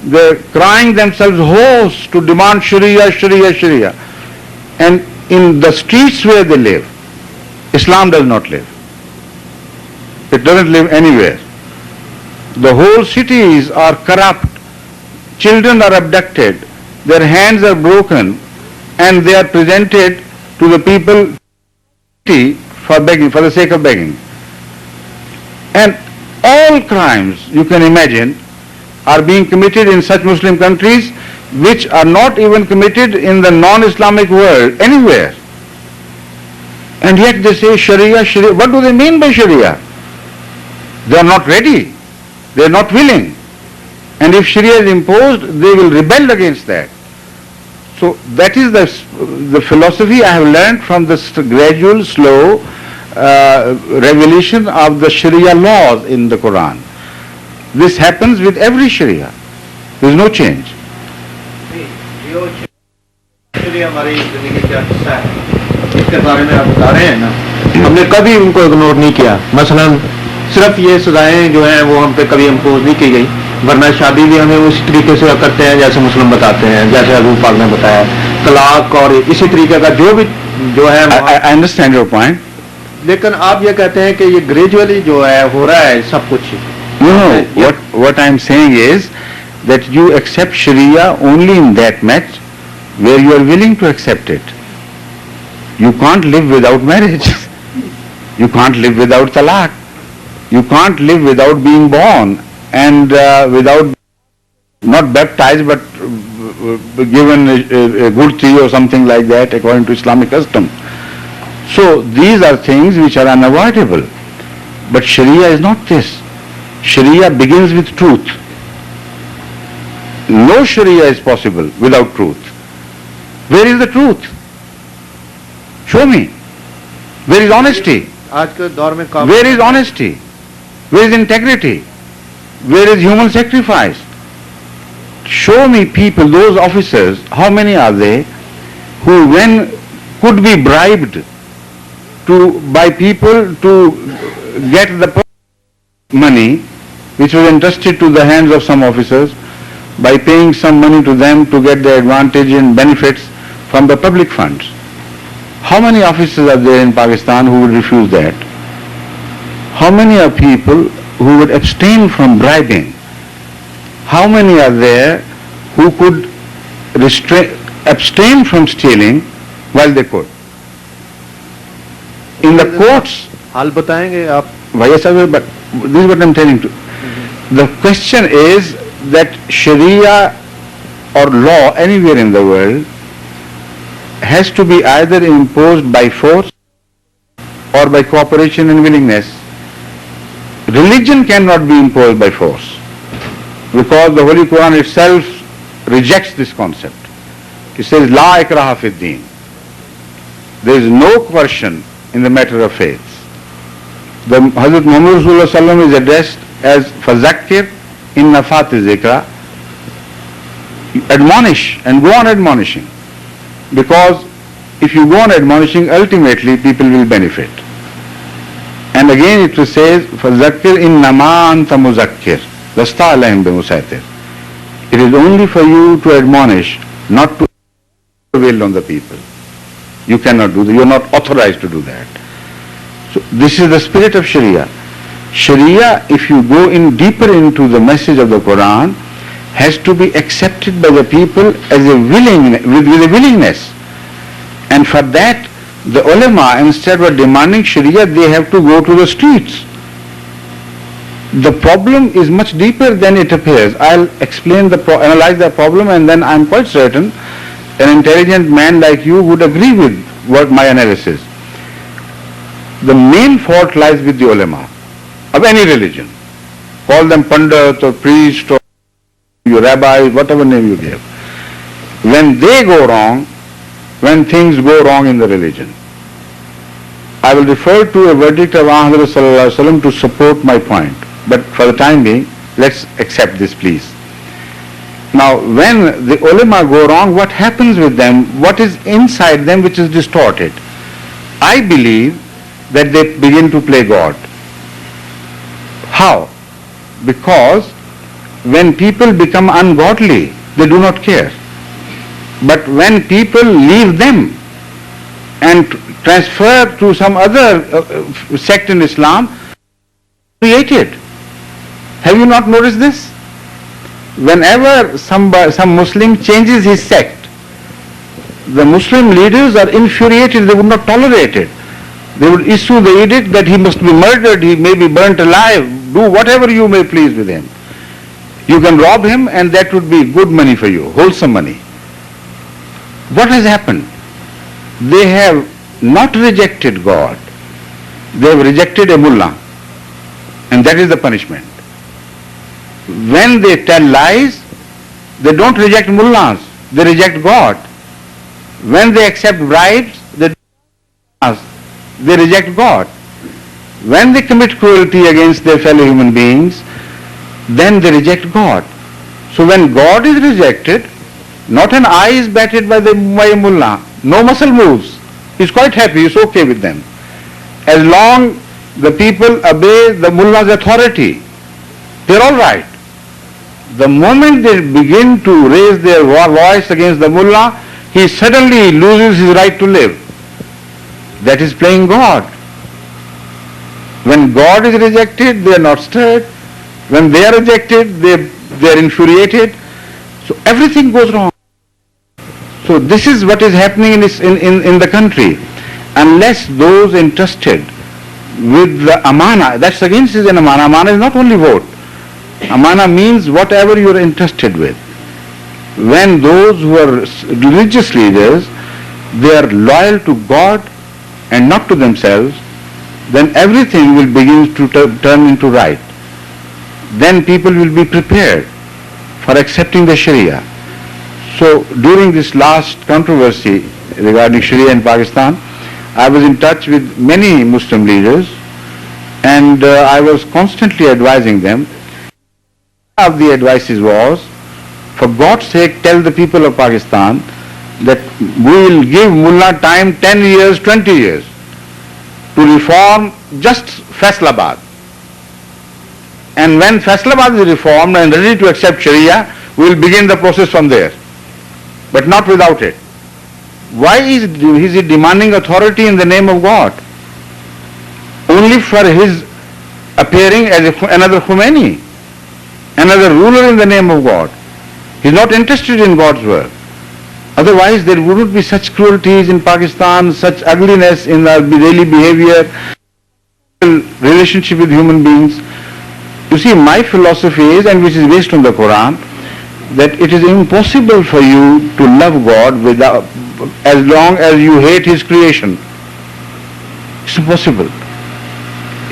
They're crying themselves hoarse to demand Sharia, Sharia, Sharia. And in the streets where they live, Islam does not live. It doesn't live anywhere. The whole cities are corrupt. Children are abducted. Their hands are broken, and they are presented to the people for begging, for the sake of begging. And all crimes you can imagine are being committed in such Muslim countries which are not even committed in the non-Islamic world anywhere. And yet they say Sharia, Sharia. What do they mean by Sharia? They are not ready. They are not willing. And if Sharia is imposed, they will rebel against that. So that is the philosophy I have learned from this gradual, slow revelation of the Sharia laws in the Quran. This happens with every Sharia. There is no change. Sharia हमारी जिंदगी का हिस्सा है, इसके बारे में आप बता रहे हैं ना, हमने कभी उनको इग्नोर नहीं किया. मसलन सिर्फ ये सजाएं जो हैं वो हम पे कभी इम्पोज नहीं की गई, वरना शादी भी हमें उसी तरीके से करते हैं जैसे मुस्लिम बताते हैं, जैसे अबू पाक ने बताया, तलाक और इसी तरीके का जो भी जो है. I understand your point. लेकिन आप ये कहते हैं कि ये ग्रेजुअली जो है हो रहा है सब कुछ. No, what I am saying is that you accept Sharia only in that match where you are willing to accept it. You can't live without marriage. You can't live without talaq. You can't live without being born and without not baptized but given a good tea or something like that according to Islamic custom. So these are things which are unavoidable. But Sharia is not this. Sharia begins with truth. No Sharia is possible without truth. Where is the truth? Show me. Where is honesty? आज के दौर में Where is honesty? Where is integrity? Where is human sacrifice? Show me people, those officers, how many are they who when could be bribed by people to get the money which was entrusted to the hands of some officers, by paying some money to them to get the advantage and benefits from the public funds. How many officers are there in Pakistan who would refuse that? How many are people who would abstain from bribing? How many are there who could abstain from stealing while they could? In the courts, हाल बताएंगे आप. yes, I will, but this is what I am telling you. The question is that Sharia or law anywhere in the world has to be either imposed by force or by cooperation and willingness. Religion cannot be imposed by force because the Holy Quran itself rejects this concept. It says, La ikraha fid deen. There is no coercion in the matter of faith. The Hazrat Muhammad Rasulullah Sallam is addressed as Fazakir in Nafat Zikra. Admonish and go on admonishing. Because if you go on admonishing, ultimately people will benefit. And again it says, فَذَكِّرْ إِنَّمَا أَنْتَ مُذَكِّرْ لَسْتَ عَلَيْهِمْ بِمُسَيْطِرٍ. It is only for you to admonish, not to will on the people. You cannot do that. You are not authorized to do that. So this is the spirit of Sharia. Sharia, if you go in deeper into the message of the Quran, has to be accepted by the people as a with a willingness. And for that, the ulama, instead of demanding Sharia, they have to go to the streets. The problem is much deeper than it appears. I'll analyze the problem, and then I'm quite certain an intelligent man like you would agree with my analysis. The main fault lies with the ulama of any religion. Call them pandit or priest or your rabbi, whatever name you give. When they go wrong, when things go wrong in the religion, I will refer to a verdict of Ahmad sallallahu alaihi wasallam to support my point. But for the time being, let's accept this, please. Now, when the ulama go wrong, what happens with them? What is inside them which is distorted? I believe that they begin to play God. How? Because when people become ungodly, they do not care. But when people leave them and transfer to some other sect in Islam, created. Have you not noticed this? Whenever some Muslim changes his sect, the Muslim leaders are infuriated, they would not tolerate it. They would issue the edict that he must be murdered, he may be burnt alive, do whatever you may please with him. You can rob him and that would be good money for you, wholesome money. What has happened? They have not rejected God, they have rejected a mullah, and that is the punishment. When they tell lies, they don't reject mullahs, they reject God. When they accept bribes, they reject God. When they commit cruelty against their fellow human beings, then they reject God. So when God is rejected, not an eye is batted by a mullah, no muscle moves. He's quite happy, he's okay with them. As long the people obey the mullah's authority, they're all right. The moment they begin to raise their voice against the mullah, he suddenly loses his right to live. That is playing God. When God is rejected, they are not stirred. When they are rejected, they are infuriated. So everything goes wrong. So this is what is happening in the country. Unless those entrusted with the amana, that's against an amana. Amana is not only vote. Amana means whatever you are entrusted with. When those who are religious leaders, they are loyal to God and not to themselves, then everything will begin to turn into right. Then people will be prepared for accepting the Sharia. So during this last controversy regarding Sharia in Pakistan, I was in touch with many Muslim leaders and I was constantly advising them. One of the advices was, for God's sake, tell the people of Pakistan that we will give mullah time 10 years, 20 years to reform just Faisalabad. And when Faisalabad is reformed and ready to accept Sharia, we will begin the process from there, but not without it. Why is he demanding authority in the name of God? Only for his appearing as another Khomeini, another ruler in the name of God. He is not interested in God's work. Otherwise there wouldn't be such cruelties in Pakistan, such ugliness in our daily behavior, relationship with human beings. You see, my philosophy is, and which is based on the Quran, that it is impossible for you to love God without, as long as you hate His creation. It's impossible.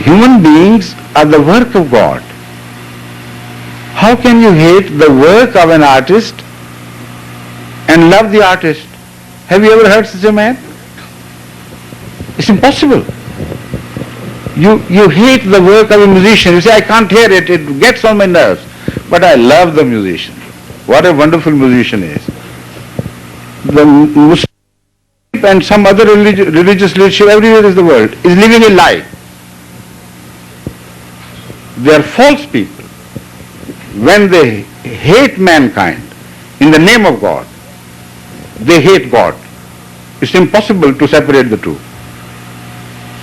Human beings are the work of God. How can you hate the work of an artist and love the artist? Have you ever heard such a man? It's impossible. You hate the work of a musician. You say, I can't hear it, it gets on my nerves. But I love the musician. What a wonderful musician is. The Muslim and some other religious leadership everywhere in the world is living a lie. They are false people. When they hate mankind in the name of God, they hate God. It's impossible to separate the two.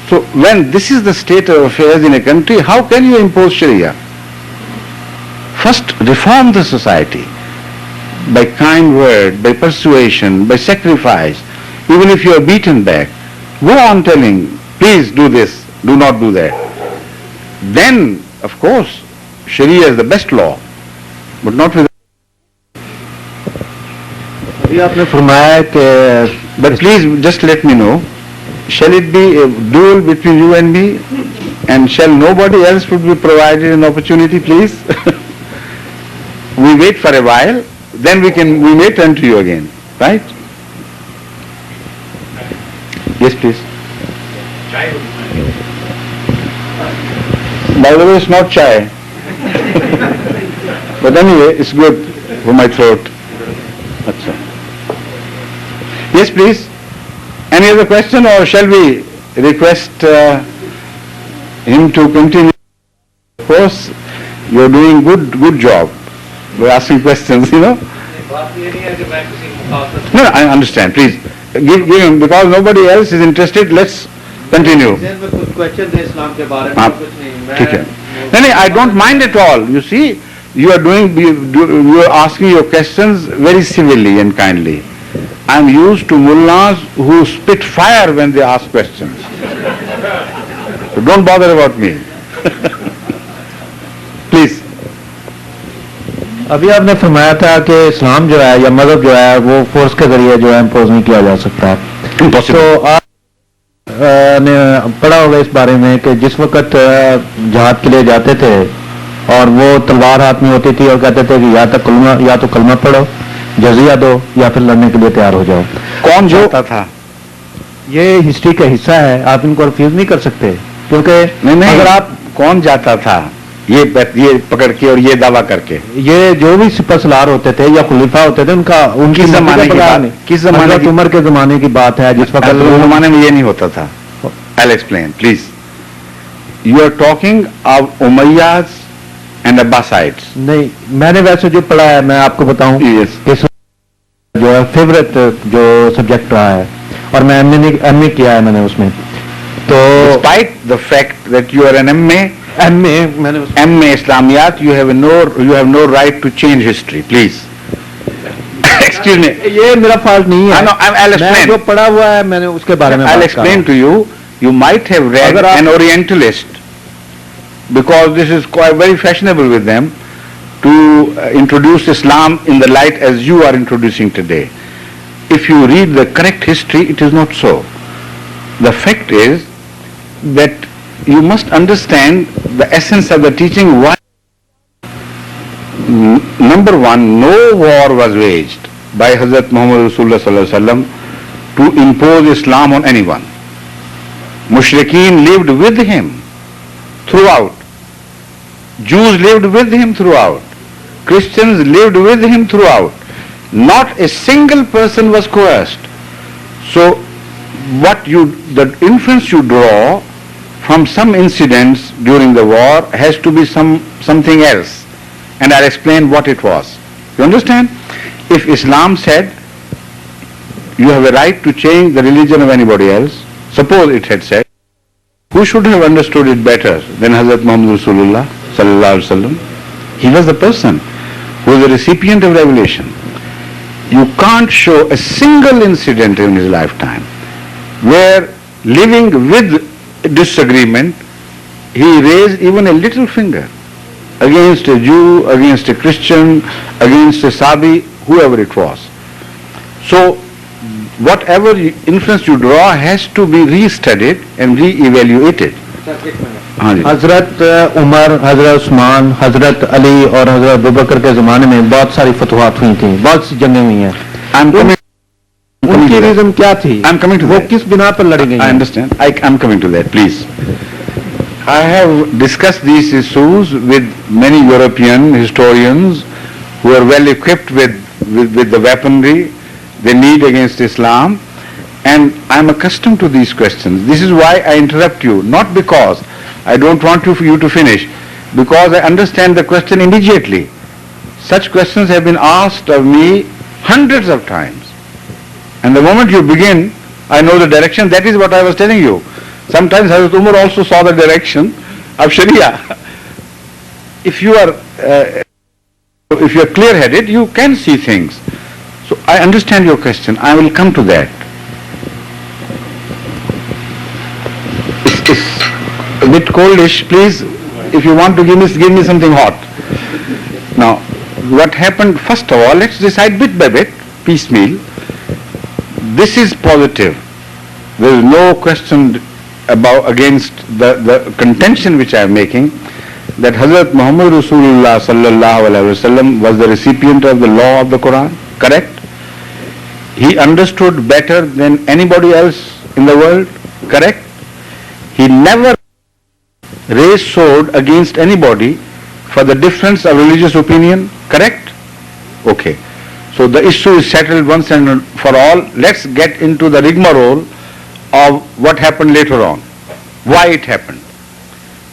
So when this is the state of affairs in a country, how can you impose Sharia? First, reform the society by kind word, by persuasion, by sacrifice. Even if you are beaten back, go on telling, please do this, do not do that. Then, of course, Sharia is the best law, but not with. अभी आपने फरमाया कि But please just let me know, shall it be a duel between you and me, and shall nobody else would be provided an opportunity, please? We wait for a while, then we may turn to you again, right? Yes, please. By the way, it's not chai. But anyway, it's good for my throat. That's all. Yes, please. Any other question, or shall we request him to continue? Of course, you're doing good job. We're asking questions, you know. No, I understand. Please give him, because nobody else is interested. Let's continue. कुछ question थे इस्लाम के बारे में, हाँ, कुछ नहीं ठीक है. नहीं, I don't mind at all. You see, you are asking your questions very civilly and kindly. I'm used to mullahs who spit fire when they ask questions. So don't bother about me. Please. अभी आपने फरमाया था कि इस्लाम जो है या मजहब जो है वो फोर्स के जरिए जो है इम्पोज नहीं किया जा सकता. तो आप ने पढ़ा होगा इस बारे में कि जिस वक्त जहाद के लिए जाते थे और वो तलवार हाथ में होती थी और कहते थे कि या तो कलमा पढ़ो, जजिया दो, या फिर लड़ने के लिए तैयार हो जाओ. कौन जाता था? ये हिस्ट्री का हिस्सा है, आप इनको रिफ्यूज नहीं कर सकते, क्योंकि नहीं, अगर आप कौन जाता था ये पकड़ के और ये दावा करके? ये जो भी सिपह सलार होते थे या खुलीफा होते थे उनकी जमाने की बात, किस जमाने की? उमर के जमाने की बात है जिस वक्त जमाने में ये नहीं होता था. I'll explain, please. You are talking of Umayyads and Abbasides. नहीं, मैंने वैसे जो पढ़ा है मैं आपको बताऊं. Yes. जो है फेवरेट जो सब्जेक्ट रहा है और मैं एमए किया है मैंने उसमें. तो despite the fact that you are an MA Islamiyat, you have no right to change history, please. Excuse me. ये मेरा फॉल्ट नहीं है. I'll explain. मैं जो पढ़ा हुआ है मैंने उसके बारे में I'll explain to you. You might have read an Orientalist, because this is quite very fashionable with them to introduce Islam in the light as you are introducing today. If you read the correct history, it is not so. The fact is that you must understand the essence of the teaching. Why? Number one, no war was waged by Hazrat Muhammad Rasulullah sallallahu alaihi wasallam to impose Islam on anyone. Mushrikeen lived with him throughout. Jews lived with him throughout. Christians lived with him throughout. Not a single person was coerced. So the inference you draw from some incidents during the war has to be something else. And I'll explain what it was. You understand? If Islam said you have a right to change the religion of anybody else, suppose it had said, who should have understood it better than Hazrat Muhammad Rasulullah sallallahu alaihi wasallam? He was the person who was the recipient of revelation. You can't show a single incident in his lifetime where, living with disagreement, he raised even a little finger against a Jew, against a Christian, against a Sabi, whoever it was. So whatever inference you draw has to be re-studied and re-evaluated. हजरत उमर, हजरत उस्मान, हजरत अली और हजरत अबू बकर के ज़माने में बहुत सारी फतवात हुई थी, बहुत सी जंगें हुई हैं. उनकी रीजन क्या थी? वो किस बिना पर लड़ी गई? I understand. I'm coming to that, please. I have discussed these issues with many European historians who are well equipped with the weaponry they need against Islam, and I'm accustomed to these questions. This is why I interrupt you, not because I don't want you to finish, because I understand the question immediately. Such questions have been asked of me hundreds of times. And the moment you begin, I know the direction. That is what I was telling you. Sometimes Hazrat Umar also saw the direction of Sharia. If you are clear-headed, you can see things. So I understand your question. I will come to that. It's a bit coldish. Please if you want to give me something hot. Now, what happened, first of all, let's decide bit by bit, piecemeal. This is positive. There is no question against the contention which I am making, that Hazrat Muhammad Rasulullah sallallahu alaihi wasallam was the recipient of the law of the Quran, correct? He understood better than anybody else in the world, correct? He never raised sword against anybody for the difference of religious opinion, correct? Okay. So the issue is settled once and for all. Let's get into the rigmarole of what happened later on, why it happened.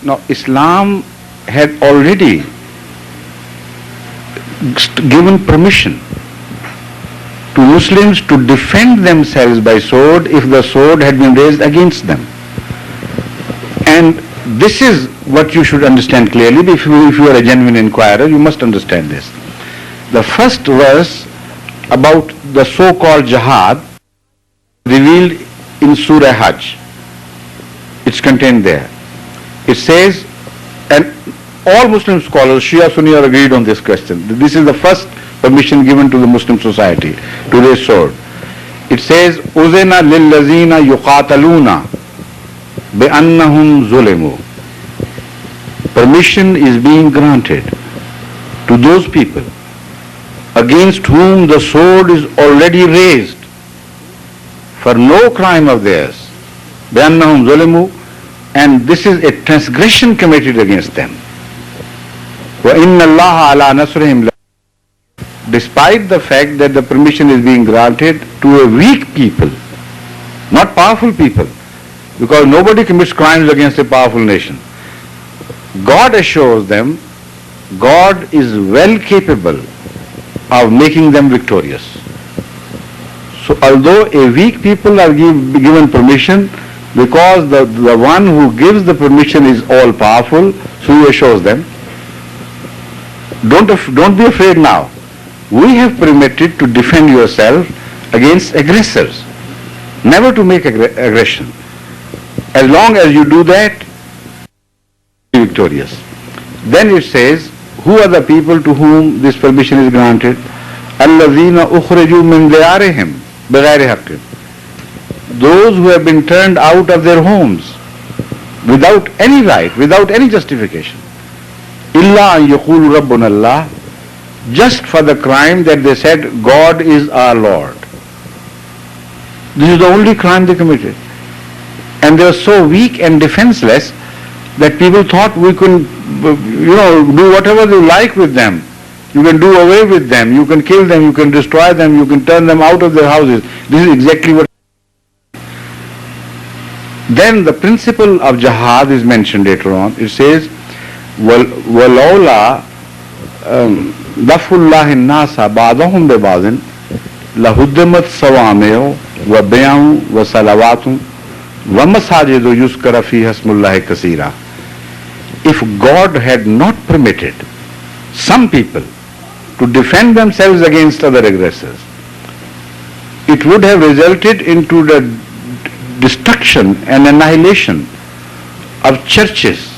Now, Islam had already given permission to Muslims to defend themselves by sword if the sword had been raised against them. And this is what you should understand clearly. If you are a genuine inquirer, you must understand this. The first verse about the so-called jihad revealed in Surah Hajj. It's contained there. It says, and all Muslim scholars, Shia, Sunni, are agreed on this question. This is the first permission given to the Muslim society to raise sword. It says, "Uzina lillazina yuqataluna bi'annahum zulimu." Permission is being granted to those people against whom the sword is already raised for no crime of theirs. bi'annahum zulimu, and this is a transgression committed against them. وَإِنَّ اللَّهَ عَلَى نَصْرِهِمْ. Despite the fact that the permission is being granted to a weak people, not powerful people, because nobody commits crimes against a powerful nation. God assures them God is well capable of making them victorious. So although a weak people are given permission, because the one who gives the permission is all powerful, so he assures them, don't be afraid now. We have permitted to defend yourself against aggressors, never to make aggression. As long as you do that, you will be victorious. Then it says, who are the people to whom this permission is granted? الَّذِينَ أُخْرِجُوا مِنْ دِيَارِهِمْ بِغَيْرِ حَقٍّ. Those who have been turned out of their homes without any right, without any justification. إِلَّا أَن يَقُولُوا رَبُّنَا اللَّهِ, just for the crime that they said, God is our Lord. This is the only crime they committed. And they were so weak and defenseless that people thought we could, do whatever you like with them. You can do away with them, you can kill them, you can destroy them, you can turn them out of their houses. This is exactly what. Then the principle of jihad is mentioned later on. It says, وَلَوْلَا دَفُ اللَّهِ النَّاسَ بَعْضَهُمْ بِبَعْضٍ لَهُدِّمَتْ صَوَامِعُ وَبِيَعُ وَصَلَوَاتٌ وَمَسَاجِدُ يُذْكَرَ فِيهَا اسْمُ اللَّهِ كَثِيرًا. If God had not permitted some people to defend themselves against other aggressors, it would have resulted into the destruction and annihilation of churches.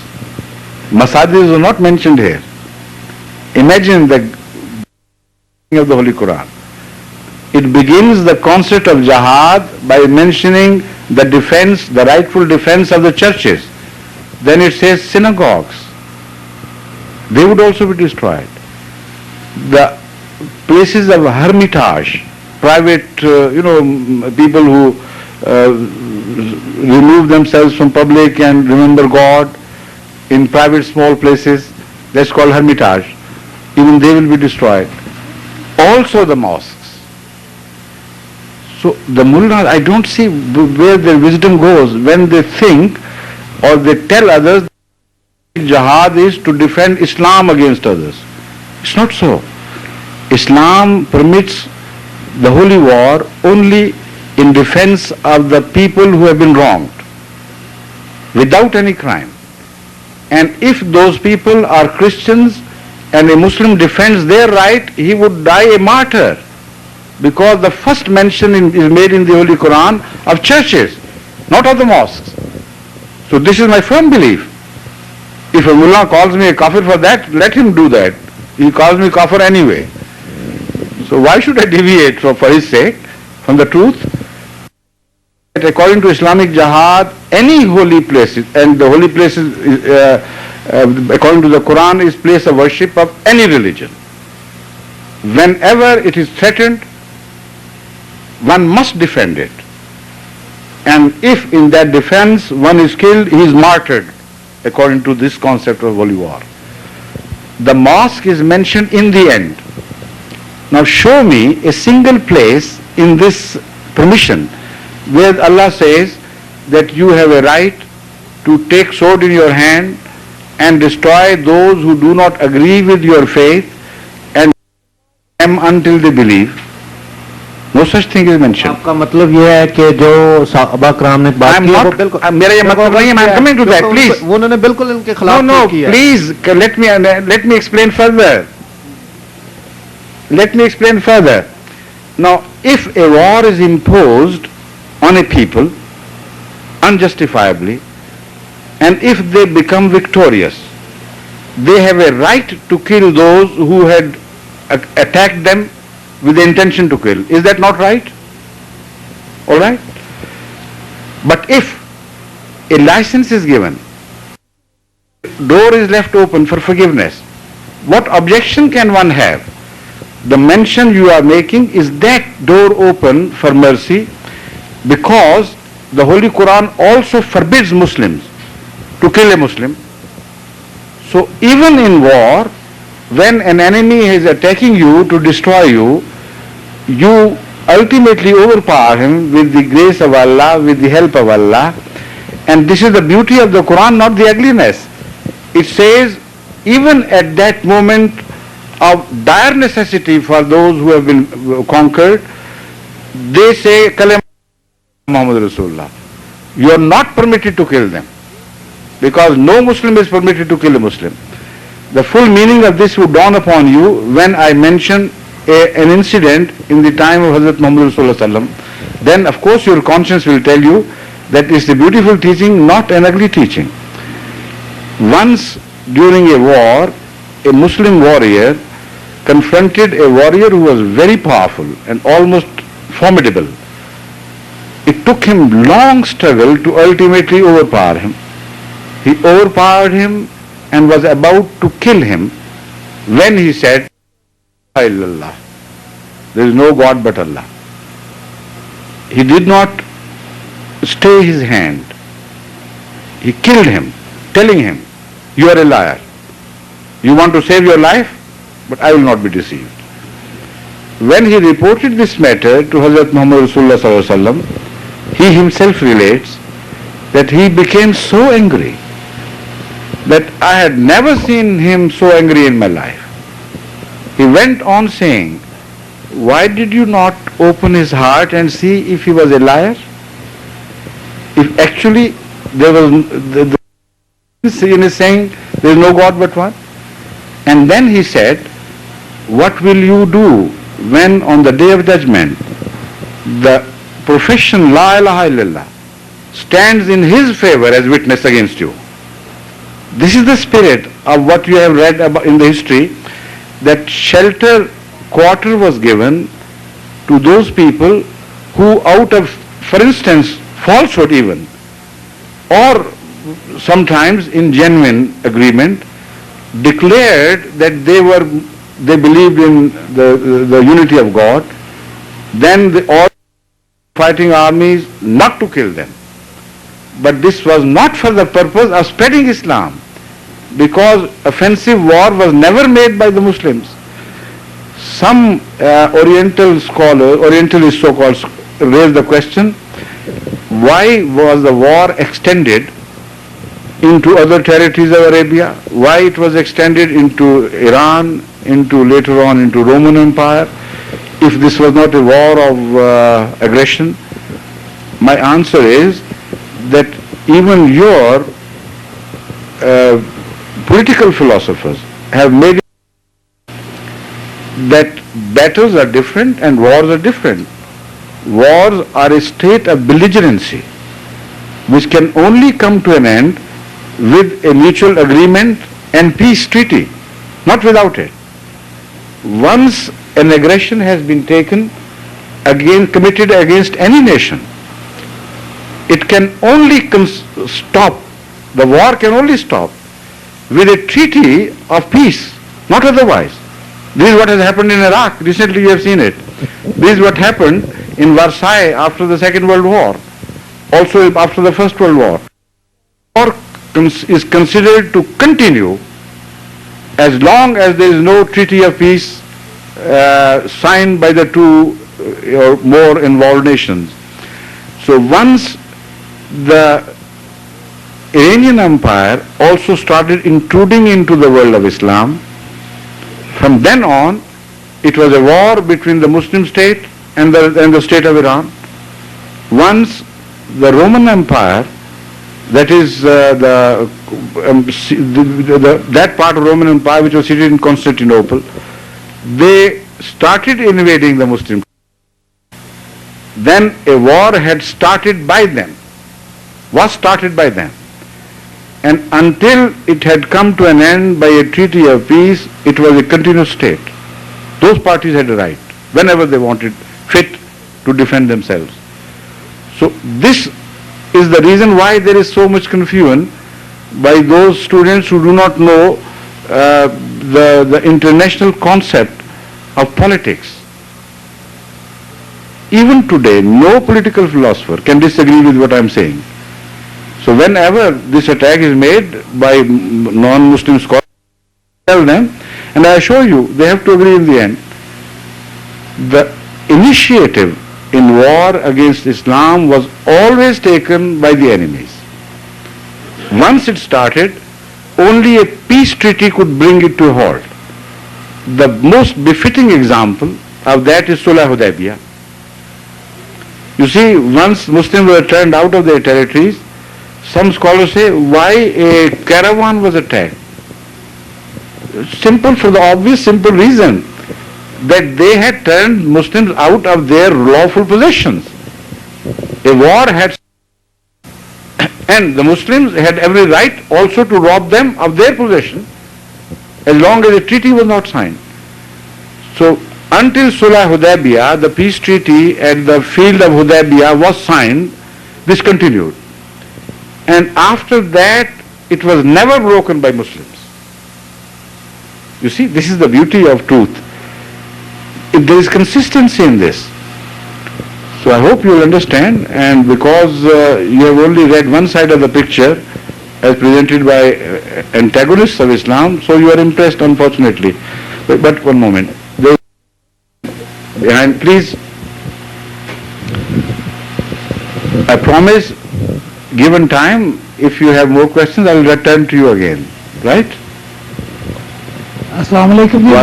Masajid are not mentioned here. Imagine the of the Holy Quran. It begins the concept of jihad by mentioning the defense, the rightful defense of the churches. Then it says synagogues. They would also be destroyed. The places of hermitage, private, people who remove themselves from public and remember God in private small places, that's called hermitage. Even they will be destroyed. Also the mosques. So the mullahs, I don't see where their wisdom goes when they think or they tell others that jihad is to defend Islam against others. It's not so. Islam permits the holy war only in defense of the people who have been wronged, without any crime. And if those people are Christians and a Muslim defends their right, he would die a martyr, because the first mention is made in the Holy Quran of churches, not of the mosques. So this is my firm belief. If a mullah calls me a kafir for that, let him do that. He calls me kafir anyway. So why should I deviate for his sake from the truth? According to Islamic Jihad, any holy places, and the holy places, according to the Quran, is place of worship of any religion. Whenever it is threatened, one must defend it. And if in that defense one is killed, he is martyred, according to this concept of holy war. The mosque is mentioned in the end. Now show me a single place in this permission where Allah says that you have a right to take sword in your hand and destroy those who do not agree with your faith and them until they believe. No such thing is mentioned. आपका मतलब ये है कि जो सहाबा कराम ने बात की वो बिल्कुल मेरा ये मतलब नहीं है, I'm coming to that, please. वो उन्होंने बिल्कुल इनके खिलाफ No, किया है. please, let me explain further. Let me explain further. Now, if a war is imposed on a people unjustifiably, and if they become victorious, they have a right to kill those who had attacked them with the intention to kill. Is that not right? All right? But if a license is given, door is left open for forgiveness, what objection can one have? The mention you are making is that door open for mercy, because the Holy Quran also forbids Muslims to kill a Muslim. So even in war, when an enemy is attacking you to destroy you, you ultimately overpower him with the grace of Allah, with the help of Allah. And this is the beauty of the Quran, not the ugliness. It says, even at that moment of dire necessity for those who have been conquered, they say, Kalam Muhammad Rasulullah. You are not permitted to kill them, because no Muslim is permitted to kill a Muslim. The full meaning of this would dawn upon you when I mention an incident in the time of Hazrat Muhammad Rasulullah. Then of course your conscience will tell you that it's a beautiful teaching, not an ugly teaching. Once during a war, a Muslim warrior confronted a warrior who was very powerful and almost formidable. It took him long struggle to ultimately overpower him. He overpowered him and was about to kill him when he said, Allah, there is no God but Allah. He did not stay his hand. He killed him, telling him, you are a liar. You want to save your life, but I will not be deceived. When he reported this matter to Hazrat Muhammad Rasulullah Sallallahu Alaihi Wasallam, he himself relates that he became so angry that I had never seen him so angry in my life. He went on saying, why did you not open his heart and see if he was a liar? If actually there was in his saying there is no God but one. And then he said, what will you do when on the day of judgment the profession La ilaha illallah stands in his favor as witness against you? This is the spirit of what you have read about in the history, that shelter, quarter was given to those people who out of, for instance, falsehood even, or sometimes in genuine agreement, declared that they believed in the unity of God. Then all fighting armies not to kill them. But this was not for the purpose of spreading Islam, because offensive war was never made by the Muslims. Some Orientalist so-called, raised the question, why was the war extended into other territories of Arabia? Why it was extended into Iran, later on into Roman Empire, if this was not a war of aggression? My answer is that even your political philosophers have made it that battles are different and wars are different. Wars are a state of belligerency which can only come to an end with a mutual agreement and peace treaty, not without it. Once an aggression has been taken committed against any nation, it can only stop, the war can only stop with a treaty of peace, not otherwise. This is what has happened in Iraq. Recently you have seen it. This is what happened in Versailles after the Second World War, also after the First World War. War is considered to continue as long as there is no treaty of peace signed by the two or more involved nations. So once the Iranian Empire also started intruding into the world of Islam, from then on it was a war between the Muslim state and the state of Iran. Once the Roman Empire, that is that part of Roman Empire which was seated in Constantinople, they started invading the Muslim. Then a war had started by them, was started by them. And until it had come to an end by a treaty of peace, it was a continuous state. Those parties had a right, whenever they wanted, fit to defend themselves. So this is the reason why there is so much confusion by those students who do not know the international concept of politics. Even today, no political philosopher can disagree with what I am saying. So whenever this attack is made by non-Muslim scholars, tell them, and I assure you, they have to agree in the end. The initiative in war against Islam was always taken by the enemies. Once it started, only a peace treaty could bring it to a halt. The most befitting example of that is Sulh Hudaybiyah. You see, once Muslims were turned out of their territories, some scholars say, why a caravan was attacked? Simple, for the obvious simple reason that they had turned Muslims out of their lawful possessions. A war had, and the Muslims had every right also to rob them of their possession as long as a treaty was not signed. So until Sulh Hudaybiyah, the peace treaty at the field of Hudaybiyah was signed, this continued. And after that, it was never broken by Muslims. You see, this is the beauty of truth. If there is consistency in this. So I hope you will understand, and because you have only read one side of the picture as presented by antagonists of Islam, so you are impressed, unfortunately. But one moment. Behind, please. I promise, given time, if you have more questions, I will return to you again. Right? अस्सलाम वालेकुम जी,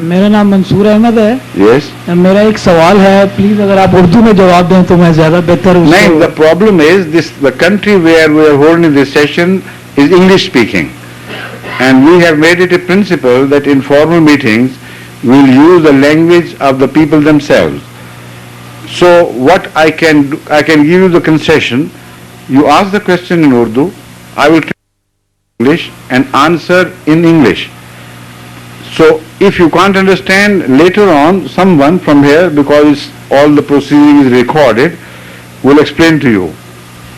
मेरा नाम मंसूर अहमद है। Yes. मेरा एक सवाल है, please अगर आप उर्दू में जवाब दें तो मैं ज्यादा बेहतर हूँ। नहीं, the problem is this: the country where we are holding this session is English speaking, and we have made it a principle that in formal meetings we'll use the language of the people themselves. So what I can do, I can give you the concession. You ask the question in Urdu, I will translate in English and answer in English. So if you can't understand, later on someone from here, because all the proceeding is recorded, will explain to you.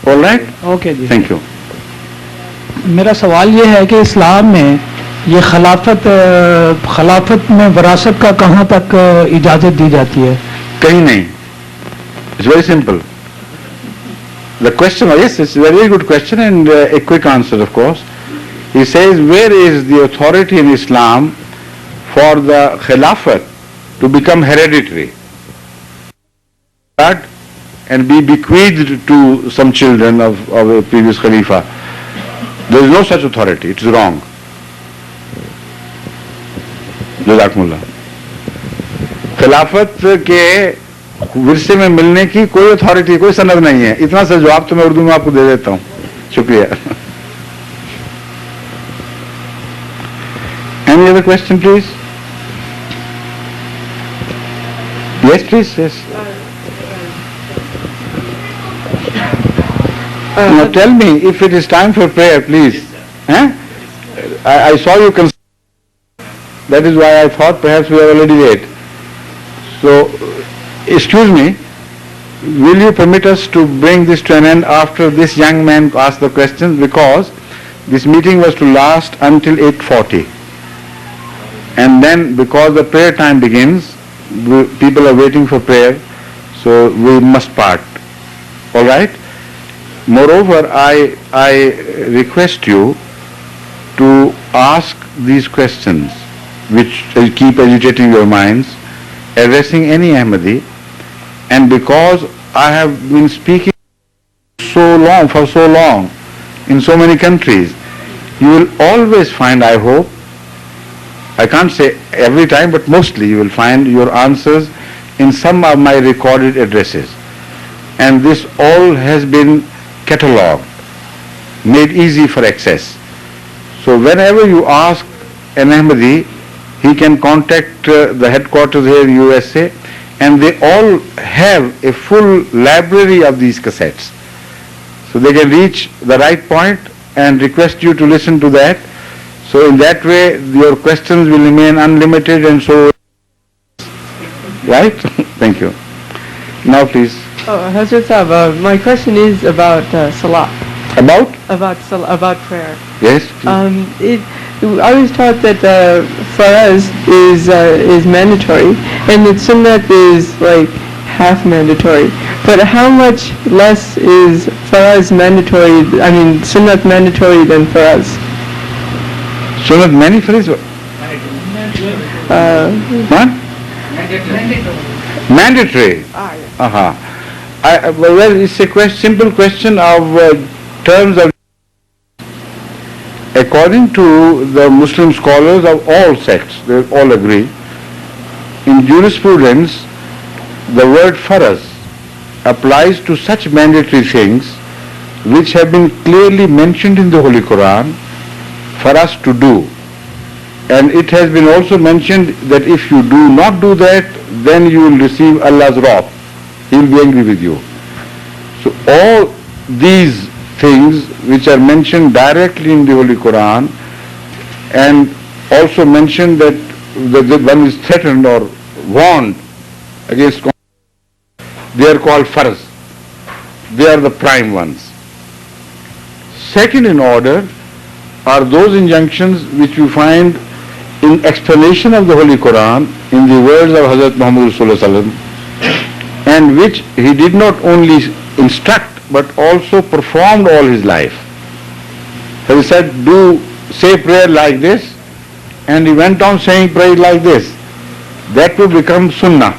All right? Okay ji. Thank you. मेरा सवाल ये है कि इस्लाम में ये खिलाफत में वरासत का कहाँ तक इजाज़त दी जाती है? कहीं नहीं. It's very simple. The question, yes, it's a very good question and a quick answer, of course. He says, where is the authority in Islam for the Khilafat to become hereditary and be bequeathed to some children of a previous Khalifa? There is no such authority. It is wrong. Jazakumullah. खिलाफत के विरसे में मिलने की कोई authority, कोई सनद नहीं है. इतना सा जवाब तो मैं उर्दू में आपको दे देता हूँ. शुक्रिया. Any other question, please? Yes, please. Yes. Now tell me, if it is time for prayer, please. Eh? I saw you that is why I thought perhaps we are already late. So, excuse me, will you permit us to bring this to an end after this young man asked the questions, because this meeting was to last until 8:40. And then because the prayer time begins, people are waiting for prayer, so we must part. All right? Moreover, I request you to ask these questions which keep agitating your minds, addressing any Ahmadi, and because I have been speaking for so long, in so many countries, you will always find, I hope, I can't say every time, but mostly you will find your answers in some of my recorded addresses. And this all has been catalogued, made easy for access. So whenever you ask an Ahmadi, he can contact the headquarters here in USA, and they all have a full library of these cassettes. So they can reach the right point and request you to listen to that. So in that way, your questions will remain unlimited, and so, right? Thank you. Now please. Hazrat Sahib, my question is about salat. About? About prayer. Yes. I was taught that faraz is mandatory, and that sunnat is like half mandatory. But how much less is faraz mandatory? I mean, sunnat mandatory than faraz? Sunnat mandatory? What? Mandatory. Well, it's a simple question of terms of. According to the Muslim scholars of all sects, they all agree, in jurisprudence, the word faraz applies to such mandatory things which have been clearly mentioned in the Holy Quran for us to do. And it has been also mentioned that if you do not do that, then you will receive Allah's wrath. He will be angry with you. So all these things which are mentioned directly in the Holy Quran, and also mentioned that the one is threatened or warned against, they are called farz. They are the prime ones. Second in order are those injunctions which we find in explanation of the Holy Quran in the words of Hazrat Muhammad Sallallahu Alaihi Wasallam, and which he did not only instruct but also performed all his life. He said, say prayer like this, and he went on saying prayer like this. That will become sunnah,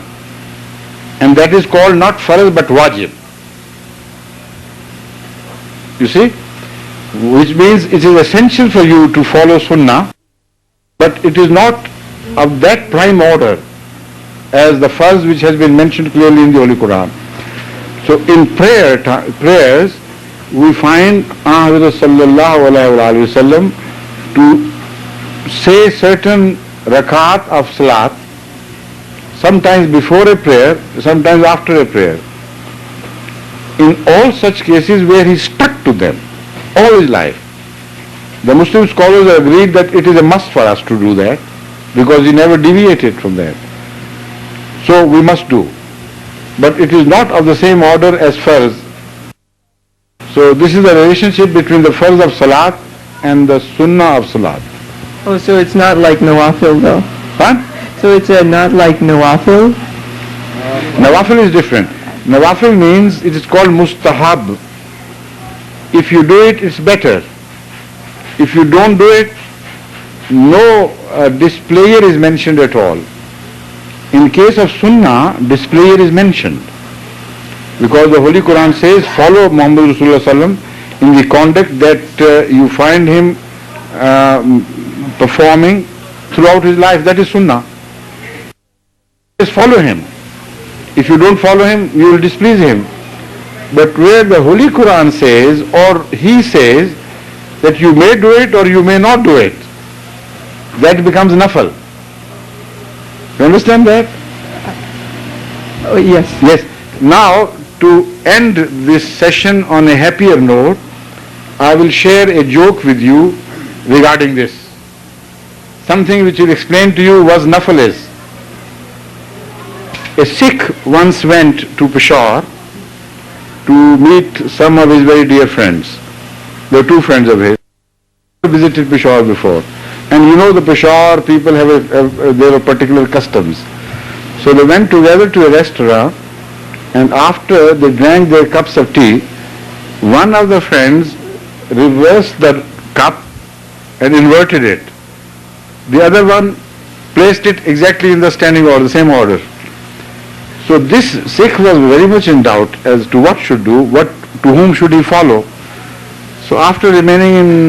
and that is called not farz but wajib. You see? Which means it is essential for you to follow sunnah, but it is not of that prime order as the farz which has been mentioned clearly in the Holy Quran. So in prayers, we find Ahmad sallallahu alaihi wasallam to say certain rakat of salat, sometimes before a prayer, sometimes after a prayer. In all such cases where he stuck to them all his life. The Muslim scholars agreed that it is a must for us to do that, because he never deviated from that. So we must do. But it is not of the same order as farz. So this is the relationship between the farz of salat and the sunnah of salat. Oh, so it's not like nawafil though? Huh? So it's not like nawafil? Nawafil is different. Nawafil means it is called mustahab. If you do it, it's better. If you don't do it, no displayer is mentioned at all. In case of sunnah, displayer is mentioned, because the Holy Quran says, follow Muhammad Rasulullah Sallam in the conduct that you find him performing throughout his life. That is sunnah. Just follow him. If you don't follow him, you will displease him. But where the Holy Quran says, or he says, that you may do it or you may not do it, that becomes nafal. You understand that? Oh, yes. Yes. Now, to end this session on a happier note, I will share a joke with you regarding this. Something which will explain to you was nafal is. A Sikh once went to Peshawar to meet some of his very dear friends. There were two friends of his who visited Peshawar before. And you know the Peshawar people have their particular customs. So they went together to a restaurant, and after they drank their cups of tea, one of the friends reversed the cup and inverted it. The other one placed it exactly in the standing order, the same order. So this Sikh was very much in doubt as to what should do, to whom should he follow. So after remaining in,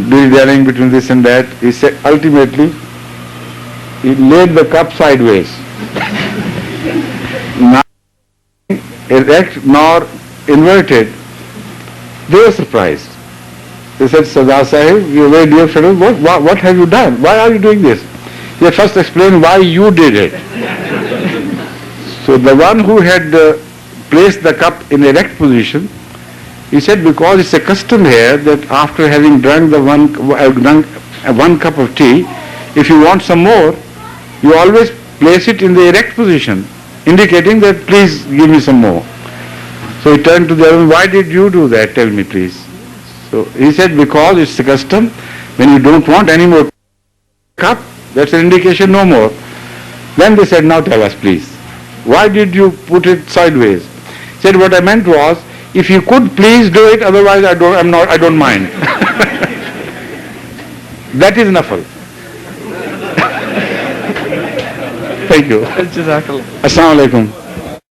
dilly-dallying between this and that, he said, ultimately, he laid the cup sideways. Neither erect nor inverted. They were surprised. They said, Sardar Sahib, your very dear friend, what have you done? Why are you doing this? They first explained why you did it. So the one who had placed the cup in erect position, he said, because it's a custom here that after having drunk one cup of tea, if you want some more, you always place it in the erect position, indicating that please give me some more. So he turned to the other one, why did you do that? Tell me please. So he said, because it's a custom, when you don't want any more cup, that's an indication no more. Then they said, now tell us please, why did you put it sideways? He said, what I meant was, if you could please do it, otherwise I don't mind. That is nafal. Thank you. Assalamu alaikum.